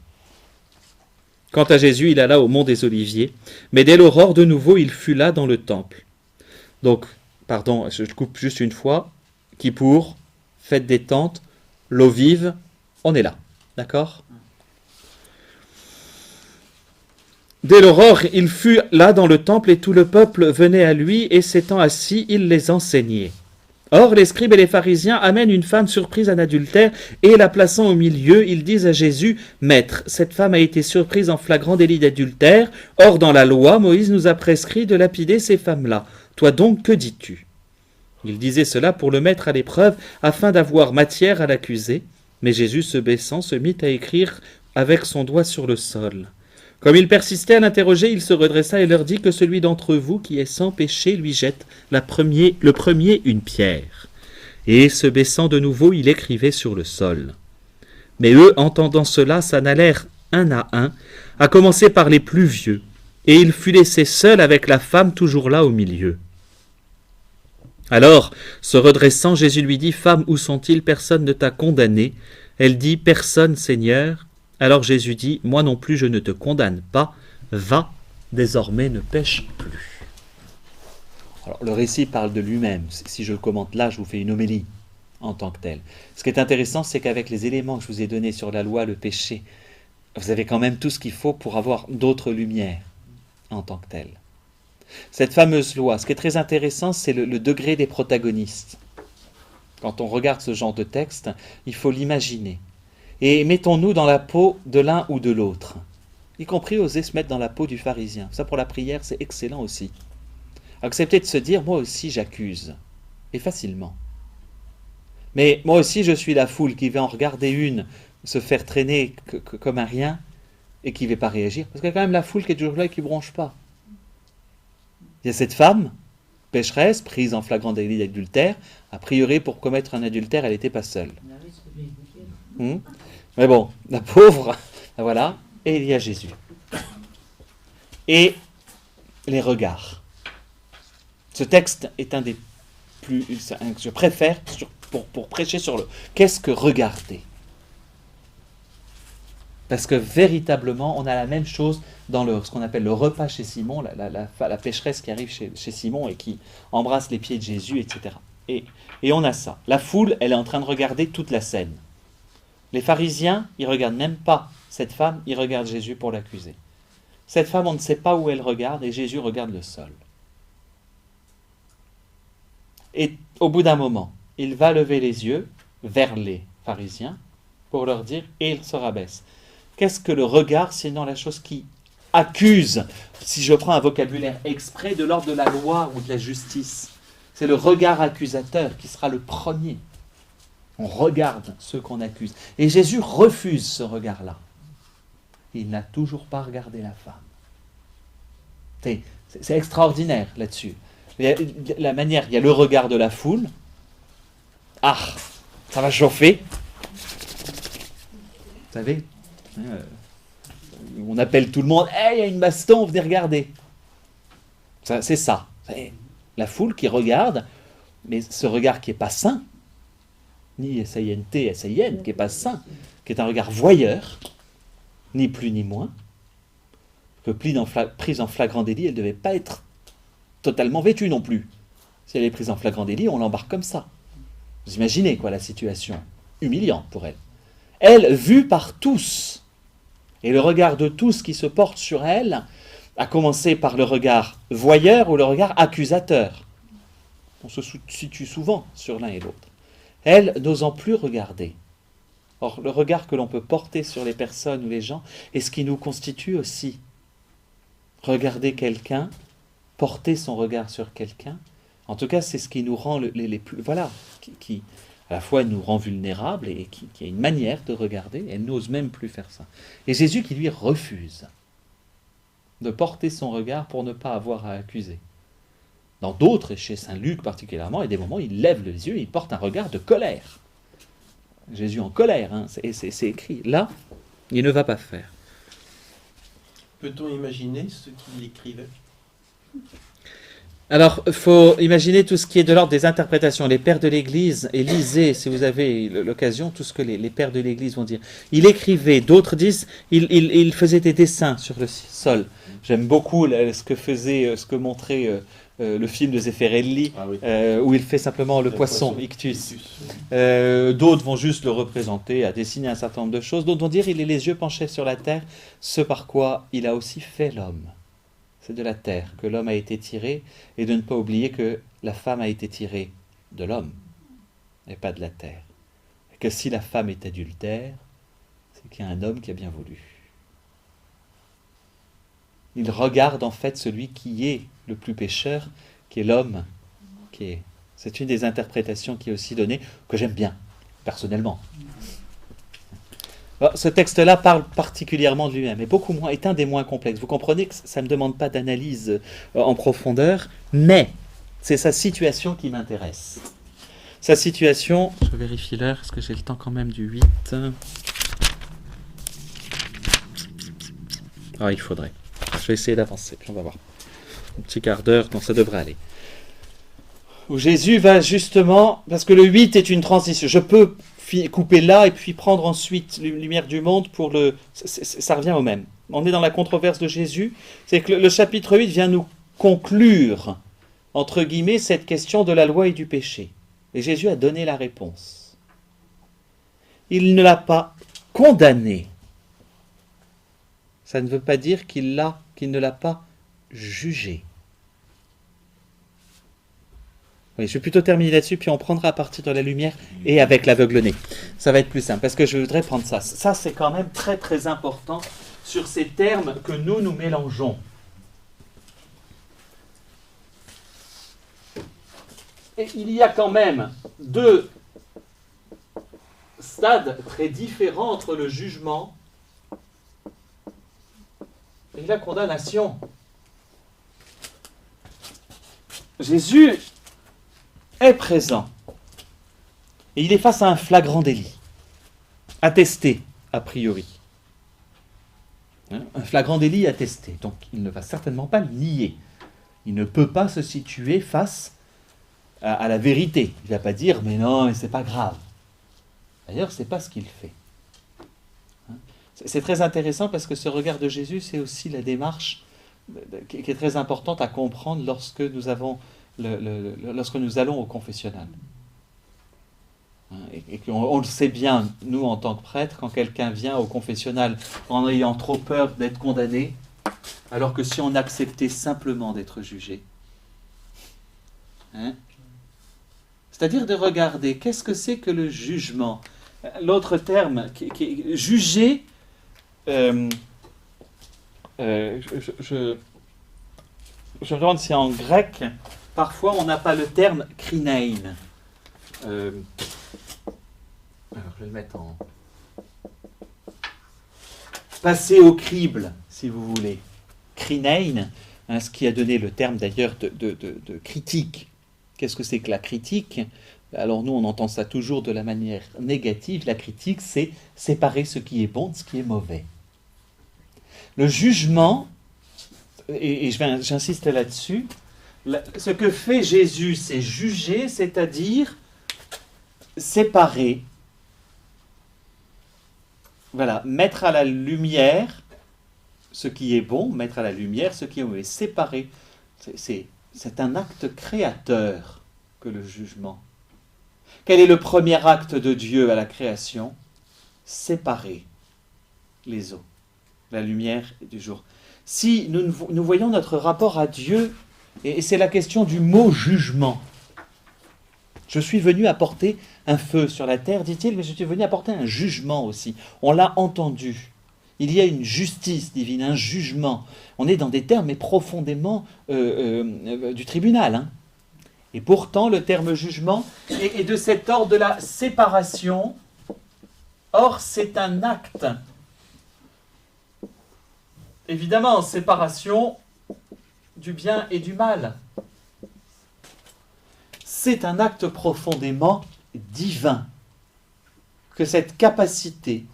Quant à Jésus, il alla au mont des Oliviers, mais dès l'aurore de nouveau, il fut là dans le temple. Donc, pardon, je coupe juste une fois. Kippour, fête des tentes, l'eau vive, on est là. D'accord ? Dès l'aurore, il fut là dans le temple et tout le peuple venait à lui et s'étant assis, il les enseignait. Or, les scribes et les pharisiens amènent une femme surprise en adultère et la plaçant au milieu, ils disent à Jésus, « Maître, cette femme a été surprise en flagrant délit d'adultère. Or, dans la loi, Moïse nous a prescrit de lapider ces femmes-là. Toi donc, que dis-tu » Il disait cela pour le mettre à l'épreuve afin d'avoir matière à l'accuser. Mais Jésus, se baissant, se mit à écrire avec son doigt sur le sol. Comme il persistait à l'interroger, il se redressa et leur dit que celui d'entre vous qui est sans péché lui jette le premier une pierre. Et se baissant de nouveau, il écrivait sur le sol. Mais eux, entendant cela, s'en allèrent un, à commencer par les plus vieux, et il fut laissé seul avec la femme toujours là au milieu. Alors, se redressant, Jésus lui dit, « Femme, où sont-ils? Personne ne t'a condamné. » Elle dit, « Personne, Seigneur. » Alors Jésus dit, « Moi non plus je ne te condamne pas, va, désormais ne pêche plus. » Alors le récit parle de lui-même. Si je le commente là, je vous fais une homélie en tant que telle. Ce qui est intéressant, c'est qu'avec les éléments que je vous ai donnés sur la loi, le péché, vous avez quand même tout ce qu'il faut pour avoir d'autres lumières en tant que telle. Cette fameuse loi, ce qui est très intéressant, c'est le degré des protagonistes. Quand on regarde ce genre de texte, il faut l'imaginer. Et mettons-nous dans la peau de l'un ou de l'autre. Y compris oser se mettre dans la peau du pharisien. Ça, pour la prière, c'est excellent aussi. Accepter de se dire, moi aussi j'accuse. Et facilement. Mais moi aussi je suis la foule qui va en regarder une se faire traîner comme un rien et qui ne va pas réagir. Parce qu'il y a quand même la foule qui est toujours là et qui ne bronche pas. Il y a cette femme, pécheresse, prise en flagrant délit d'adultère. A priori, pour commettre un adultère, elle n'était pas seule. Mais bon, la pauvre, voilà. Et il y a Jésus. Et les regards. Ce texte est un des plus... Je préfère pour prêcher sur le... Qu'est-ce que regarder? Parce que véritablement, on a la même chose dans ce qu'on appelle le repas chez Simon, la pécheresse qui arrive chez Simon et qui embrasse les pieds de Jésus, etc. Et on a ça. La foule, elle est en train de regarder toute la scène. Les pharisiens, ils ne regardent même pas cette femme, ils regardent Jésus pour l'accuser. Cette femme, on ne sait pas où elle regarde et Jésus regarde le sol. Et au bout d'un moment, il va lever les yeux vers les pharisiens pour leur dire, et il se rabaisse. Qu'est-ce que le regard, sinon la chose qui accuse, si je prends un vocabulaire exprès, de l'ordre de la loi ou de la justice? C'est le regard accusateur qui sera le premier. On regarde ceux qu'on accuse. Et Jésus refuse ce regard-là. Il n'a toujours pas regardé la femme. C'est extraordinaire là-dessus. La manière, il y a le regard de la foule. Ah, ça va chauffer. Vous savez, on appelle tout le monde. Hey, il y a une baston, venez regarder. C'est ça. La foule qui regarde, mais ce regard qui n'est pas sain, ni S-A-I-N-T, S-A-I-N, qui n'est pas sain, qui est un regard voyeur, ni plus ni moins, que prise en flagrant délit, elle ne devait pas être totalement vêtue non plus. Si elle est prise en flagrant délit, on l'embarque comme ça. Vous imaginez quoi la situation humiliante pour elle. Elle, vue par tous, et le regard de tous qui se porte sur elle, a commencé par le regard voyeur ou le regard accusateur. On se situe souvent sur l'un et l'autre. Elle, n'osant plus regarder. Or, le regard que l'on peut porter sur les personnes ou les gens est ce qui nous constitue aussi. Regarder quelqu'un, porter son regard sur quelqu'un, en tout cas, c'est ce qui nous rend les plus... Voilà, qui à la fois nous rend vulnérables et qui a une manière de regarder. Elle n'ose même plus faire ça. Et Jésus qui lui refuse de porter son regard pour ne pas avoir à accuser. Dans d'autres, et chez Saint Luc particulièrement, il y a des moments où il lève les yeux et il porte un regard de colère. Jésus en colère, hein, c'est écrit. Là, il ne va pas faire.
Peut-on imaginer ce qu'il écrivait?
Alors, il faut imaginer tout ce qui est de l'ordre des interprétations. Les pères de l'Église, et lisez, si vous avez l'occasion, tout ce que les pères de l'Église vont dire. Il écrivait, d'autres disent, il faisait des dessins sur le sol. J'aime beaucoup ce que montrait le film de Zeffirelli, où il fait simplement le poisson, ictus. D'autres vont juste le représenter, à dessiner un certain nombre de choses. D'autres vont dire, il est les yeux penchés sur la terre, ce par quoi il a aussi fait l'homme. C'est de la terre que l'homme a été tiré, et de ne pas oublier que la femme a été tirée de l'homme, et pas de la terre. Et que si la femme est adultère, c'est qu'il y a un homme qui a bien voulu. Il regarde en fait celui qui est le plus pécheur, qui est l'homme. C'est une des interprétations qui est aussi donnée, que j'aime bien, personnellement. Alors, ce texte-là parle particulièrement de lui-même, et beaucoup moins, est un des moins complexes. Vous comprenez que ça ne me demande pas d'analyse en profondeur, mais c'est sa situation qui m'intéresse. Sa situation, je vérifie l'heure, est-ce que j'ai le temps quand même du 8 ? Ah, il faudrait. Je vais essayer d'avancer, puis on va voir. Un petit quart d'heure, donc ça devrait aller. Où Jésus va justement, parce que le 8 est une transition, je peux couper là et puis prendre ensuite lumière du monde pour ça revient au même. On est dans la controverse de Jésus, c'est que le chapitre 8 vient nous conclure, entre guillemets, cette question de la loi et du péché. Et Jésus a donné la réponse. Il ne l'a pas condamné. Ça ne veut pas dire qu'il ne l'a pas jugé. Oui, je vais plutôt terminer là-dessus, puis on prendra à partir de la lumière et avec l'aveugle-né. Ça va être plus simple, parce que je voudrais prendre ça. Ça, c'est quand même très très important sur ces termes que nous mélangeons. Et il y a quand même deux stades très différents entre le jugement et la condamnation. Jésus est présent et il est face à un flagrant délit, attesté a priori. Un flagrant délit attesté, donc il ne va certainement pas le nier. Il ne peut pas se situer face à la vérité. Il ne va pas dire mais non, mais c'est pas grave. D'ailleurs, c'est pas ce qu'il fait. C'est très intéressant parce que ce regard de Jésus, c'est aussi la démarche qui est très importante à comprendre lorsque nous allons au confessionnal. Et on le sait bien, nous en tant que prêtres, quand quelqu'un vient au confessionnal en ayant trop peur d'être condamné, alors que si on acceptait simplement d'être jugé, c'est-à-dire de regarder qu'est-ce que c'est que le jugement. L'autre terme qui est juger, je me demande si en grec, parfois on n'a pas le terme krinein. Alors je vais le mettre en... Passer au crible, si vous voulez. Krinein, ce qui a donné le terme d'ailleurs de critique. Qu'est-ce que c'est que la critique ? Alors nous, on entend ça toujours de la manière négative. La critique, c'est séparer ce qui est bon de ce qui est mauvais. Le jugement, et j'insiste là-dessus, ce que fait Jésus, c'est juger, c'est-à-dire séparer. Voilà, mettre à la lumière ce qui est bon, mettre à la lumière ce qui est mauvais. Séparer, c'est un acte créateur que le jugement. Quel est le premier acte de Dieu à la création ? Séparer les eaux, la lumière du jour. Si nous voyons notre rapport à Dieu, et c'est la question du mot jugement. Je suis venu apporter un feu sur la terre, dit-il, mais je suis venu apporter un jugement aussi. On l'a entendu. Il y a une justice divine, un jugement. On est dans des termes mais profondément du tribunal. Et pourtant, le terme jugement est de cet ordre de la séparation. Or, c'est un acte. Évidemment, séparation du bien et du mal. C'est un acte profondément divin. Que cette capacité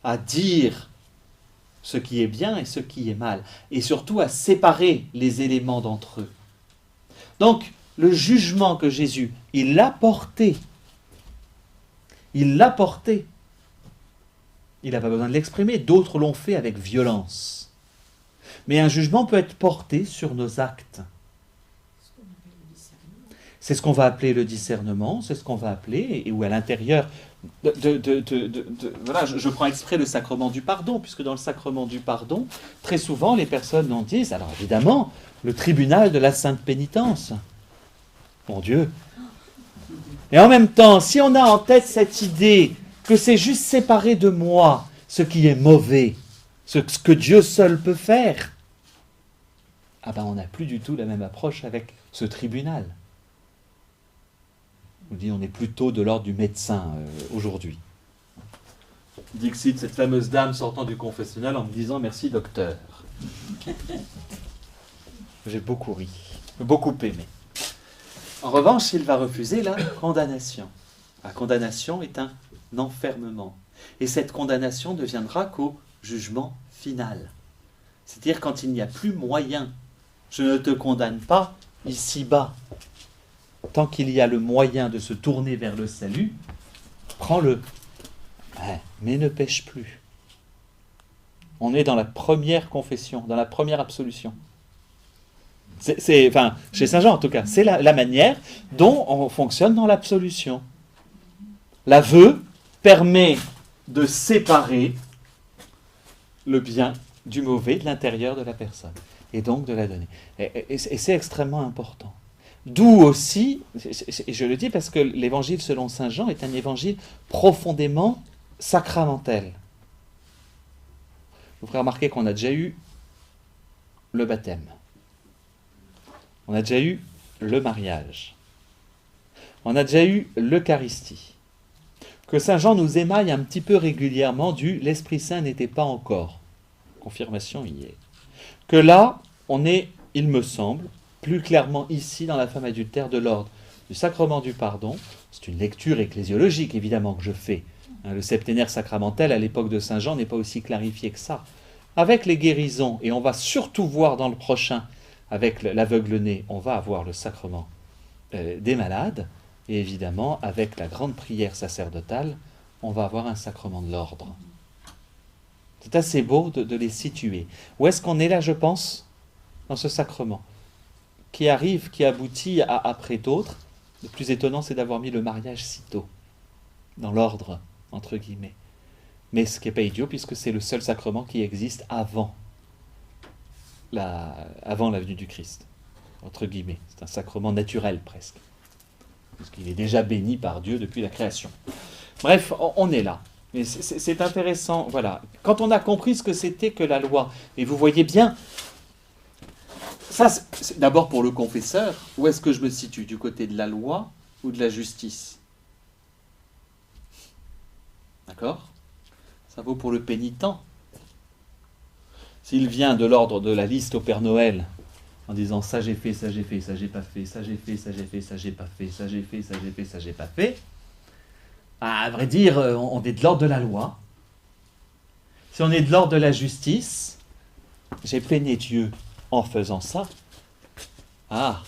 à dire ce qui est bien et ce qui est mal, et surtout à séparer les éléments d'entre eux. Donc, le jugement que Jésus, il l'a porté. Il l'a porté. Il n'a pas besoin de l'exprimer, d'autres l'ont fait avec violence. Mais un jugement peut être porté sur nos actes. C'est ce qu'on va appeler le discernement, c'est ce qu'on va appeler, ou à l'intérieur voilà, je prends exprès le sacrement du pardon, puisque dans le sacrement du pardon, très souvent les personnes en disent, alors évidemment, le tribunal de la sainte pénitence. Mon Dieu. Et en même temps, si on a en tête cette idée que c'est juste séparer de moi ce qui est mauvais, ce que Dieu seul peut faire, ah ben on n'a plus du tout la même approche avec ce tribunal. On dit on est plutôt de l'ordre du médecin aujourd'hui. Dixit, cette fameuse dame sortant du confessionnal en me disant merci docteur. J'ai beaucoup ri, beaucoup aimé. En revanche, il va refuser la condamnation. La condamnation est un enfermement. Et cette condamnation ne viendra qu'au jugement final. C'est-à-dire quand il n'y a plus moyen. Je ne te condamne pas ici-bas. Tant qu'il y a le moyen de se tourner vers le salut, prends-le. Mais ne pêche plus. On est dans la première confession, dans la première absolution. Enfin, chez Saint Jean en tout cas, c'est la manière dont on fonctionne dans l'absolution. L'aveu permet de séparer le bien du mauvais de l'intérieur de la personne, et donc de la donner. Et c'est extrêmement important. D'où aussi, et je le dis parce que l'évangile selon saint Jean est un évangile profondément sacramentel. Vous ferez remarquer qu'on a déjà eu le baptême. On a déjà eu le mariage. On a déjà eu l'Eucharistie. Que saint Jean nous émaille un petit peu régulièrement du l'Esprit Saint n'était pas encore. Confirmation y est. Que là, on est, il me semble, plus clairement ici dans la femme adultère de l'ordre du sacrement du pardon. C'est une lecture ecclésiologique évidemment que je fais. Le septénaire sacramentel à l'époque de saint Jean n'est pas aussi clarifié que ça. Avec les guérisons, et on va surtout voir dans le prochain, avec l'aveugle-né, on va avoir le sacrement des malades, et évidemment, avec la grande prière sacerdotale, on va avoir un sacrement de l'ordre. C'est assez beau de les situer. Où est-ce qu'on est là, je pense, dans ce sacrement qui arrive, qui aboutit après d'autres. Le plus étonnant, c'est d'avoir mis le mariage si tôt, dans l'ordre, entre guillemets. Mais ce qui n'est pas idiot, puisque c'est le seul sacrement qui existe avant la venue du Christ, entre guillemets. C'est un sacrement naturel, presque. Parce qu'il est déjà béni par Dieu depuis la création. Bref, on est là. Mais c'est intéressant, voilà. Quand on a compris ce que c'était que la loi, et vous voyez bien, ça, c'est d'abord pour le confesseur, où est-ce que je me situe? Du côté de la loi ou de la justice? D'accord? Ça vaut pour le pénitent. S'il vient de l'ordre de la liste au Père Noël, en disant ça j'ai fait, ça j'ai fait, ça j'ai pas fait, ça j'ai fait, ça j'ai fait, ça j'ai pas fait, ça j'ai fait, ça j'ai fait, ça j'ai pas fait, à vrai dire, on est de l'ordre de la loi. Si on est de l'ordre de la justice, j'ai plaigné Dieu en faisant ça. Ah,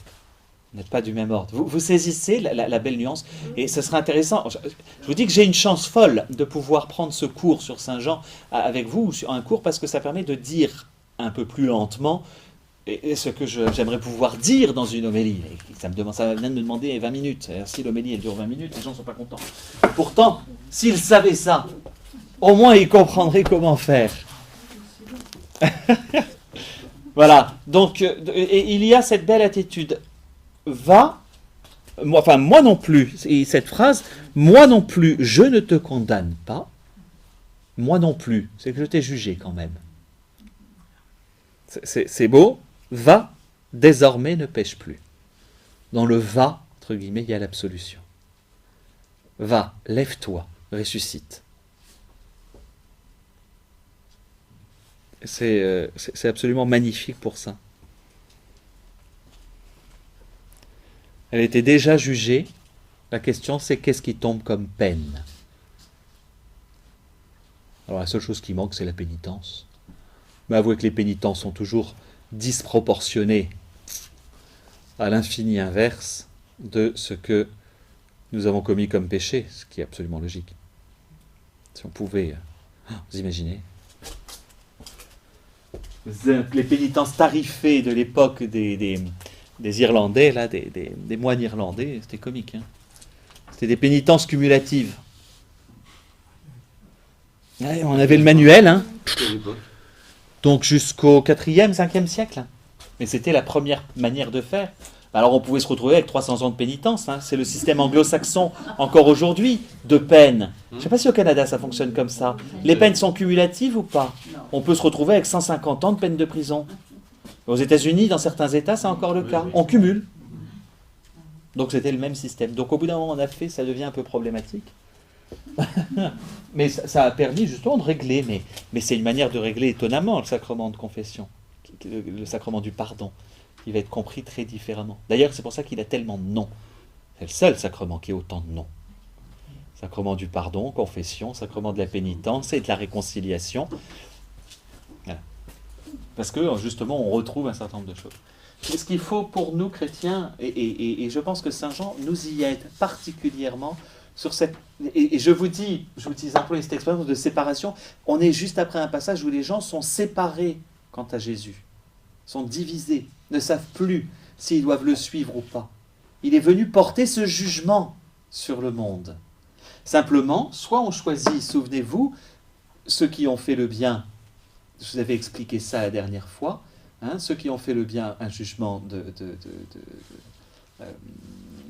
vous n'êtes pas du même ordre. Vous saisissez la belle nuance, et ce sera intéressant. Je vous dis que j'ai une chance folle de pouvoir prendre ce cours sur Saint Jean avec vous, sur un cours, parce que ça permet de dire un peu plus lentement et ce que j'aimerais pouvoir dire dans une homélie. Et ça vient de me demander 20 minutes. Alors, si l'homélie elle dure 20 minutes, les gens ne sont pas contents. Pourtant, s'ils savaient ça, au moins ils comprendraient comment faire. Voilà. Donc, et il y a cette belle attitude. Moi non plus, et cette phrase, moi non plus, je ne te condamne pas, moi non plus, c'est que je t'ai jugé quand même. C'est beau, va, désormais ne pêche plus. Dans le va, entre guillemets, il y a l'absolution. Va, lève-toi, ressuscite. C'est absolument magnifique pour ça. Elle était déjà jugée. La question, c'est qu'est-ce qui tombe comme peine? Alors la seule chose qui manque, c'est la pénitence. Mais avouez que les pénitences sont toujours disproportionnées à l'infini inverse de ce que nous avons commis comme péché, ce qui est absolument logique. Si on pouvait... vous imaginez? Les pénitences tarifées de l'époque des Irlandais, là, des moines irlandais, c'était comique. Hein. C'était des pénitences cumulatives. Ouais, on avait le manuel, hein. Donc jusqu'au 4e, 5e siècle. Hein. Mais c'était la première manière de faire. Alors on pouvait se retrouver avec 300 ans de pénitence. Hein. C'est le système anglo-saxon, encore aujourd'hui, de peine. Je ne sais pas si au Canada ça fonctionne comme ça. Les peines sont cumulatives ou pas? On peut se retrouver avec 150 ans de peine de prison. Aux États-Unis, dans certains États, c'est encore le cas. On cumule. Donc c'était le même système. Donc au bout d'un moment, on a fait, ça devient un peu problématique. Mais ça a permis justement de régler. Mais c'est une manière de régler étonnamment le sacrement de confession, le sacrement du pardon, qui va être compris très différemment. D'ailleurs, c'est pour ça qu'il a tellement de noms. C'est le seul sacrement qui a autant de noms. Sacrement du pardon, confession, sacrement de la pénitence et de la réconciliation. Voilà. Parce que justement, on retrouve un certain nombre de choses. Et ce qu'il faut pour nous chrétiens, et je pense que Saint Jean nous y aide particulièrement sur cette... Et je vous dis, employer cette expérience de séparation, on est juste après un passage où les gens sont séparés quant à Jésus, sont divisés, ne savent plus s'ils doivent le suivre ou pas. Il est venu porter ce jugement sur le monde. Simplement, soit on choisit, souvenez-vous, ceux qui ont fait le bien, je vous avais expliqué ça la dernière fois, hein, ceux qui ont fait le bien, un jugement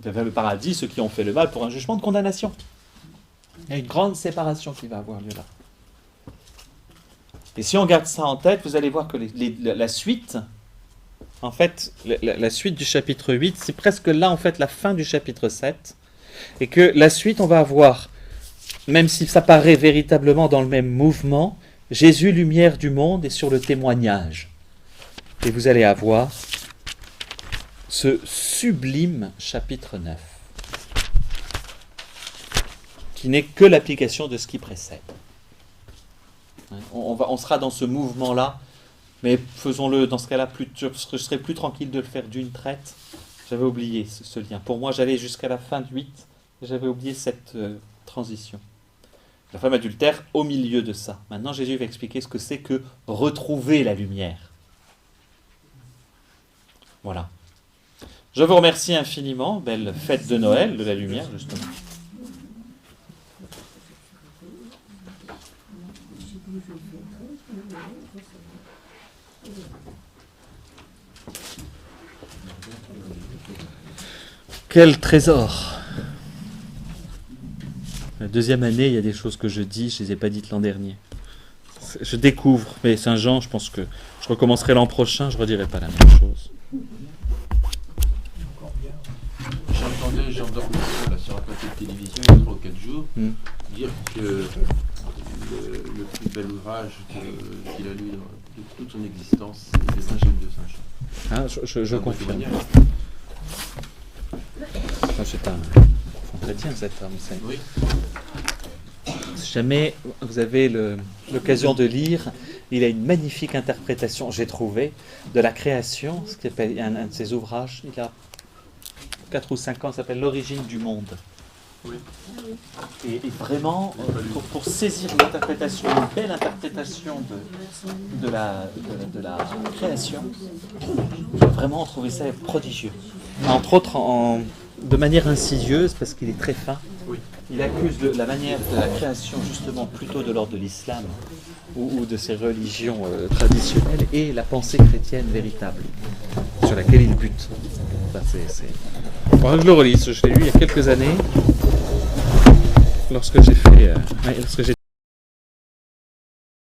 vers le paradis, ceux qui ont fait le mal pour un jugement de condamnation. Il y a une grande séparation qui va avoir lieu là. Et si on garde ça en tête, vous allez voir que la suite, en fait, la suite du chapitre 8, c'est presque là, en fait, la fin du chapitre 7. Et que la suite, on va avoir, même si ça paraît véritablement dans le même mouvement, Jésus, lumière du monde, est sur le témoignage. Et vous allez avoir ce sublime chapitre 9, qui n'est que l'application de ce qui précède. On sera dans ce mouvement-là, mais faisons-le dans ce cas-là, je serai plus tranquille de le faire d'une traite. J'avais oublié ce lien. Pour moi, j'allais jusqu'à la fin de 8, et j'avais oublié cette transition. La femme adultère au milieu de ça. Maintenant, Jésus va expliquer ce que c'est que retrouver la lumière. Voilà. Je vous remercie infiniment. Belle fête de Noël, de la lumière, justement. Quel trésor! La deuxième année, il y a des choses que je dis, je ne les ai pas dites l'an dernier. Je découvre, mais Saint-Jean, je pense que je recommencerai l'an prochain, je ne redirai pas la même chose.
J'entendais Jean Dormesson là, sur un plateau de télévision il y a 3 ou 4 jours dire que le plus bel ouvrage qu'il a lu de toute son existence, c'est l'Évangile de Saint Jean.
Ah, je confirme. C'est un fond chrétien, cet homme.
Oui.
Si jamais vous avez l'occasion de lire, il a une magnifique interprétation, j'ai trouvé, de la création, ce qui appelle un de ses ouvrages, il y a 4 ou 5 ans, ça s'appelle L'origine du monde.
Oui.
Et vraiment, pour saisir l'interprétation, une belle interprétation de la création, j'ai vraiment trouvé ça prodigieux. Entre autres, de manière insidieuse, parce qu'il est très fin,
Oui.
il accuse la manière de la création justement plutôt de l'ordre de l'islam ou de ces religions traditionnelles et la pensée chrétienne véritable sur laquelle il bute. Enfin, Bon, je le relis, je l'ai lu il y a quelques années lorsque j'ai